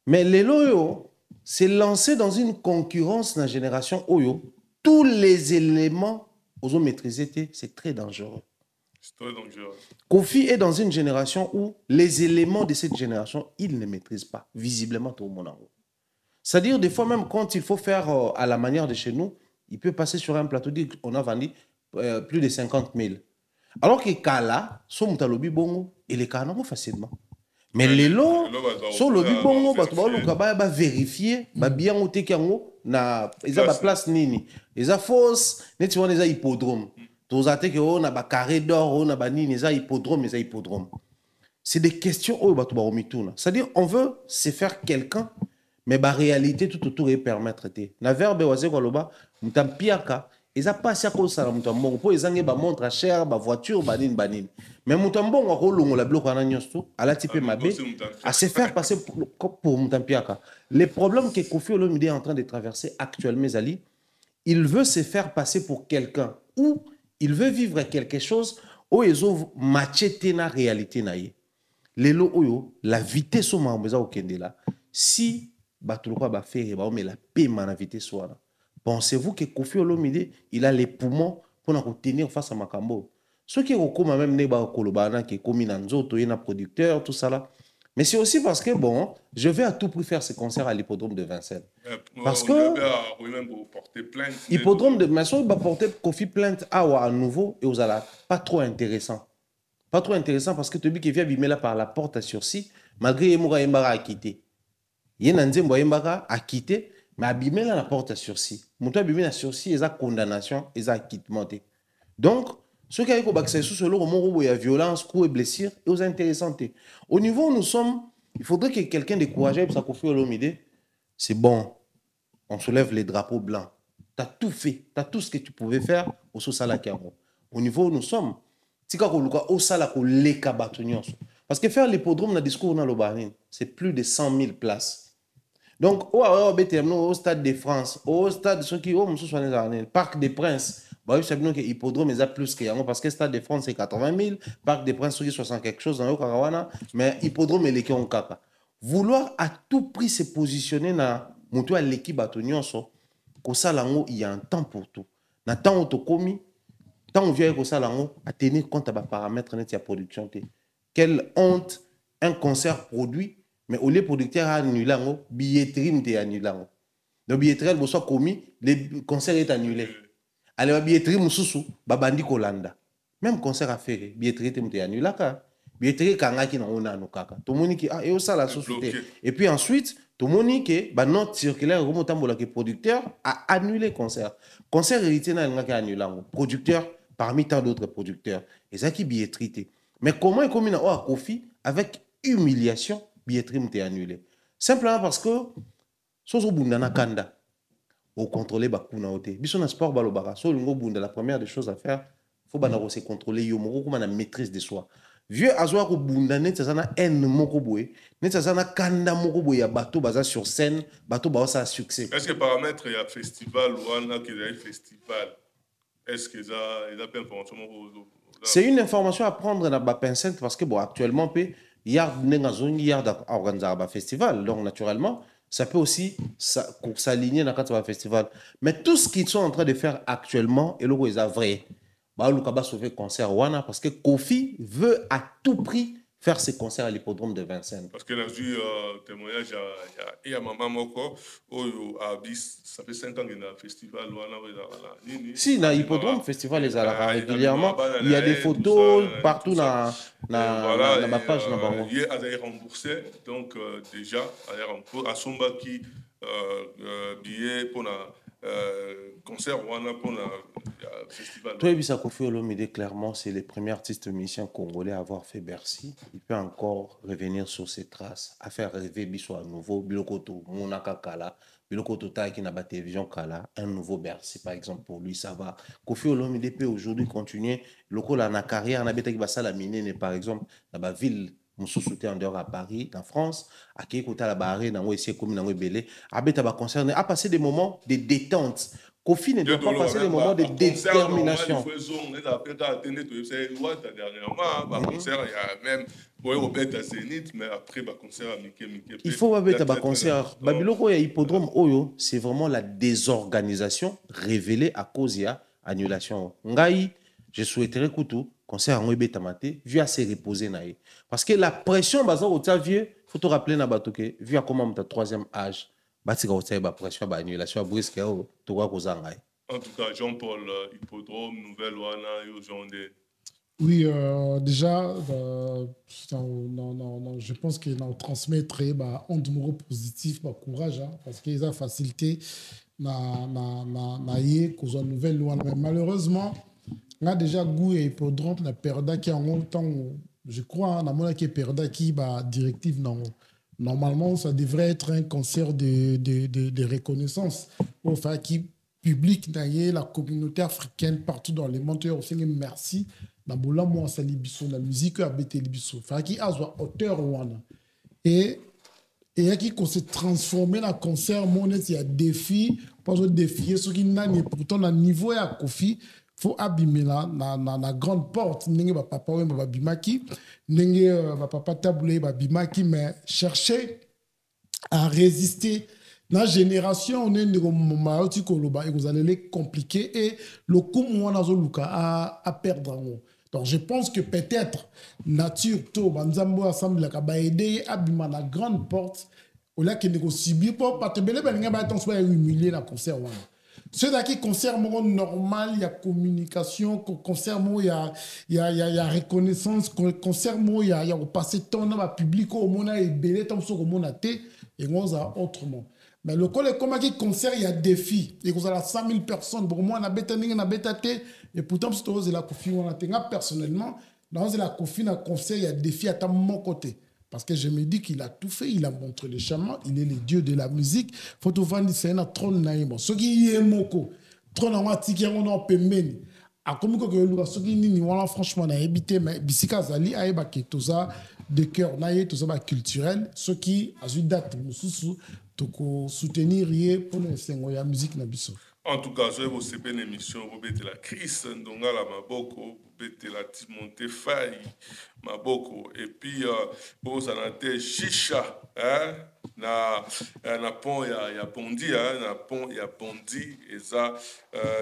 Mais les loyaux, c'est lancé dans une concurrence dans la génération Oyo. Tous les éléments aux maîtrisés, c'est très dangereux. C'est très dangereux. Koffi est dans une génération où les éléments de cette génération, il ne maîtrise pas, visiblement tout le monde. C'est-à-dire, des fois, même quand il faut faire à la manière de chez nous, il peut passer sur un plateau, dire qu'on a vendu plus de 50 000. Alors que Kala, son moutalobi bongo, il est carrément facilement. Mais les lots, sur le bongo, va vérifier, bien au tekango, na, ils ont la place nini, ils ont fausse, ils ont des hippodromes. Tous les que on a ba carré d'or, on a ba nini, ils ont hippodrome. C'est des questions où ba tuba omituna. C'est-à-dire, on veut se faire quelqu'un, mais la réalité tout autour est permettre te. Na verbe waze kwa loba, mutampiaka. Ils n'ont pas assez de ça. Ils ont ba montre cher, ba voiture, banine. Mais Moutambon a rolongo la bloc en agnosto, à la type mabé, à se faire passer pour Moutampiaka. Les problèmes que Koffi Olomide est en train de traverser actuellement, Zali, il veut se faire passer pour quelqu'un ou il veut vivre quelque chose où ils ont matché la réalité. Les lots, la vitesse au Mahomeza au Kendela, si Batouloua va faire, mais la paix à la vitesse soit. Pensez-vous que Koffi Olomide, il a les poumons pour nous tenir face à Makambo? Ceux qui ont même Neba Kolobana, qui est commis dans Nzoto, il y a un producteur, tout ça là. Mais c'est aussi parce que, bon, je vais à tout prix faire ce concert à l'hippodrome de Vincennes. Parce que. Hippodrome de Vincennes, il va porter Koffi plainte à nouveau et vous allez pas trop intéressant. Pas trop intéressant parce que tu dis qu'il vient bimer là par la porte à sursis, malgré Emoura Embara a quitté. Il y a un Nzembo Embara a quitté. mais abîmer la porte à sursis. Monto abîmer la sursis, ils ont condamnation, ils ont acquittement. Donc, ceux qui ont accès sous ce lot, il y a violence, coups et blessures, et aux intéressants. Au niveau où nous sommes, il faudrait que quelqu'un de courageux, ça Kofi Olomide, c'est bon, on soulève les drapeaux blancs. Tu as tout fait, tu as tout ce que tu pouvais faire au Sous-Salakiamo. Au niveau où nous sommes, parce que faire l'hippodrome dans le discours dans le Bahreïn, c'est plus de 100 000 places. Donc, au Stade de France, au Stade de Parc des Princes, l'hippodrome est plus que parce que Stade de France c'est 80 000, Parc des Princes c'est 60 quelque chose dans le Karawana, mais l'hippodrome est l'équipe en caca. Vouloir à tout prix se positionner dans l'équipe Batonyon, il y a un temps pour tout. Dans le temps où tu as commis, tant on vient à tenir compte des paramètres de la production. Quelle honte un concert produit, mais au lieu de producteur a annulé, la billetterie est annulée. Le billetterie elle soit commis, le concert est annulé. Alors la billetterie mususu, babandi kolanda. Même concert à faire, billetterie est annulée. Billetterie kanga qui n'a pas de kaka. Tout le monde qui a et ça la société. Et puis ensuite, tout le monde qui a notre circulaire le producteur a annulé le concert. Concert hérité n'a pas annulé. Producteur parmi tant d'autres producteurs. Et ça qui billetterie. Mais comment est commis à Kofi avec humiliation, billetterie est annulée. Simplement parce que sozo bundana kanda au contrôler bakuna ote. Biso na sport balobara so lingo bunda la première des choses à faire, faut banako se contrôler yo moko comme na maîtrise de soi. Vieux azwa ko bunda net ça na en moko boye, net ça na kanda moko boye ya bateau baza sur scène, bateau ba ça succès. Est-ce que paramètre il y a festival ou un qui est festival? Est-ce qu'ils appellent information? C'est une information à prendre dans la pincette parce que bon, actuellement, il y a un festival. Donc, naturellement, ça peut aussi s'aligner dans le festival. Mais tout ce qu'ils sont en train de faire actuellement, et le ils ont vrai. Bah, sauver concert parce que Kofi veut à tout prix faire ses concerts à l'hippodrome de Vincennes. Parce que j'ai vu témoignage il y a maman Moko, à Bis, ça fait 5 ans qu'il y a un festival. Si, dans l'hippodrome, festival les a régulièrement. Il y a des photos partout dans ma page. Il y a remboursé, donc déjà, à Somba qui billet pour concert pour festival. Toi, Bisa Kofi Olomide, clairement, c'est le premier artiste musicien congolais à avoir fait Bercy. Il peut encore revenir sur ses traces, à faire rêver Biso à nouveau, Bilokoto, Monaka Kala, Bilokoto Taïki na ba télévision Kala, un nouveau Bercy, par exemple, pour lui, ça va. Kofi Olomide peut aujourd'hui continuer. Loko la na carrière, na betaki basala minene, par exemple, dans la ville. Mon soutien en dehors à Paris, en France, à qui écouter la barre, dans les communes, dans les belés, à concerné, à passer des moments de détente. Kofi ne doit pas passer des moments de détermination. Il faut un concert. Babiloko et hippodrome Oyo, c'est vraiment la désorganisation révélée à cause de l'annulation. Ngai, je souhaiterais que tout concert en Webé Tamate, vu à se reposer. Parce que la pression, il faut te rappeler, vu à comment tu as troisième âge, tu as la pression, l'annulation, brusque, tu as en tout cas, Jean-Paul, hippodrome, nouvelle Wana, Yojande. Oui, déjà, je pense qu'il a transmettre un numéro positif, courage, parce qu'il a facilité la nouvelle loi. Mais malheureusement, on a déjà goût et hippodrome, on a perdu qui en même temps, je crois, on a qui perdu qui directive. Normalement, ça devrait être un concert de reconnaissance pour faire qui public, la communauté africaine partout dans le monde. Aussi, merci. La musique a été libiso. Faire qui a auteur et qui s'est transformé dans le concert. Il y a des défis, pas de défier ceux qui n'ont pourtant le niveau à Kofi. Faut abîmer la grande porte n'enge ba papa we ba bimaki n'enge ba papa taboulé ba bimaki mais chercher à résister la génération on est ngo maoti koloba et vous allez les compliquer et le coup moi nazo luka à perdre. Donc je pense que peut-être nature to banzambo ensemble la ba aider abîmer la grande porte au là qui négocie bien pour pas te belé ba nga ba ton soit humilier la concert. Ceux qui concert normal, il y a communication, concert il y a reconnaissance, concert il y a passer temps dans le public, au monde est belé, tant que au monde et on a autrement. Mais le col est comme qui concert, il y a défi. Et vous avez 100 000 personnes. Pour moi, on a bêta et pourtant, c'est la confie. Personnellement, dans la confie, dans concert, il y a défi à mon côté. Parce que je me dis qu'il a tout fait, il a montré le chemin, il est le dieu de la musique. Faut tout vendre, c'est un trône naïmo. Ce qui est moko, trône en tiki, on a pemeni. A comme que le ce qui ni voilà franchement na habité mais bisika zali aïba qui tout ça de cœur naïe tout ça culturel. Ce qui a eu date mususu toko soutenir pour le sengo ya musique na biso. En tout cas, je vais vous faire une émission, vous mettez la Chris, Ndongala Maboko, vous mettez la Timothée Faye, Maboko, et puis vous avez Chicha, hein, na pont, il y a Bondi, na pont, il y a Bondi, et ça,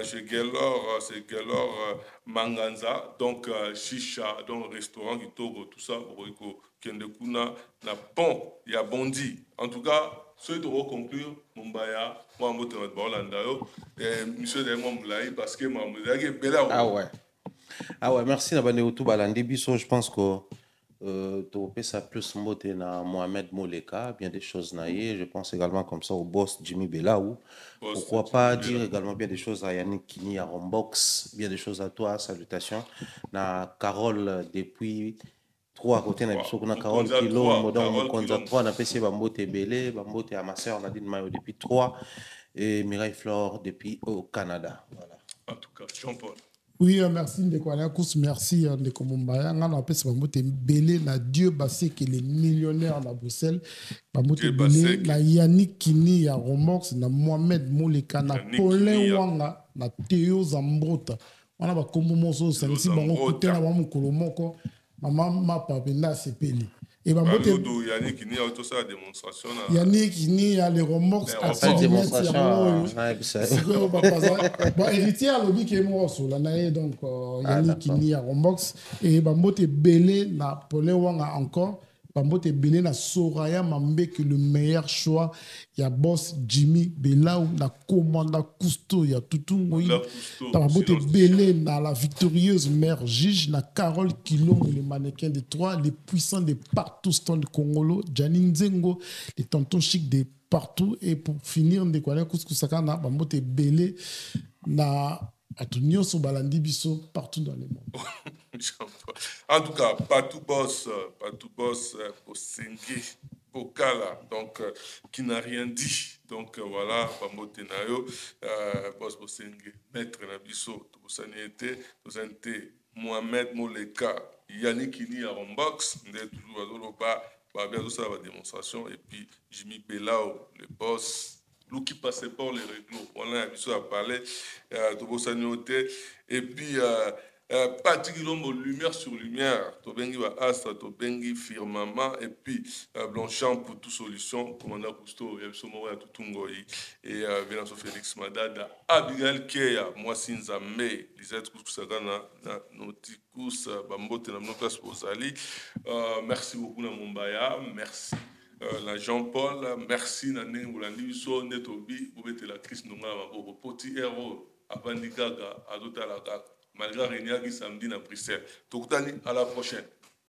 c'est Gelor Manganza, donc Chicha, donc restaurant qui tourne, tout ça, vous Kendekuna, na pont, il y a Bondi. En tout cas, ceux qui vont conclure, Mumbaya, moi, je vais vous monsieur Moulaï, parce que moi, je vais vous Ah ouais, merci Nabane Outou Balandi Bisso. Je pense que tu ça plus moté na Mohamed Moleka, bien des choses naïe. Je pense également comme ça au boss Jimmy Belaou. Pourquoi pas dire également bien des choses à Yannick Kini, à Rombox, bien des choses à toi, salutations. Na Carole depuis 3 à côté, on a Carole Kilo, Modon Konza 3, on a PC Bambote Belé, Bambote à ma soeur Nadine Mayo depuis 3 et Mireille Flore depuis au Canada. Voilà. En tout cas, Jean-Paul. Oui, merci Ndekouanakus, merci Ndekomumbaya. On a PC Bambote Belé, na Dieu Bassé qui est les millionnaires à Bruxelles. Bambote Belé, na Yannick Kini à Romox, na Mohamed Moleka, na Paulin Wanga, na Théo Zambrota. On a Bakombo Moso, ça ici, on a côté na Wamukolomoko. Maman m'a pas bien c'est peli et bah Yannick Kini a tout ça la démonstration Yannick Kini a les remorques à cette démonstration bon héritier à lobby qui est mort sur la naïe donc Yannick Kini a remorques et bah moté belé na Paulin Wanga encore Bambote Belé na Soraya Mambe que le meilleur choix. Il y a boss Jimmy Belaou na commanda Cousteau, il y a Toutou Bambote Belé na la victorieuse mère Gige na Carole Kilombo, les mannequins de 3, les puissants de partout dans le Congolo, Janine Zengo, les tontons chics de partout. Et pour finir, on découvre Kousaka na Bambote Belé na Atunio so balandi biso partout dans le monde. En tout cas, Patou Boss, Bosengue, Bokala, donc qui n'a rien dit. Donc voilà, Bambote Nayo, Boss Bosengue, Maître Nabiso, Tobosaniete, Tobosaniete, Mohamed Moleka, Yannick Kini à Rombox, on est toujours à Doloba, bien tout ça la démonstration, et puis Jimmy Belao, le boss. Nous qui passait par les règles, on a habitué à parler de Bossagnoté, et puis Patrick Lombo, lumière sur lumière, Tobengi va Astra, Tobengi firmament, et puis Blanchard pour toute solution, commandant Cousteau, Yabsomo à Tutungoyi, et Vénanso Félix Madada, Abigail Keya, Moissin Zame, Lisette Kouskusagana, Notikus, Bambote, Namnokas Bozali. Merci beaucoup, Namumbaya, merci. La Jean-Paul, merci Nané Moulandi, so Netobi, vous mettez la crise Nonga, petit héros, Abandi Gaga, Adota la Gaga, malgré Réunion samedi à Bruxelles. Toktani, à la prochaine.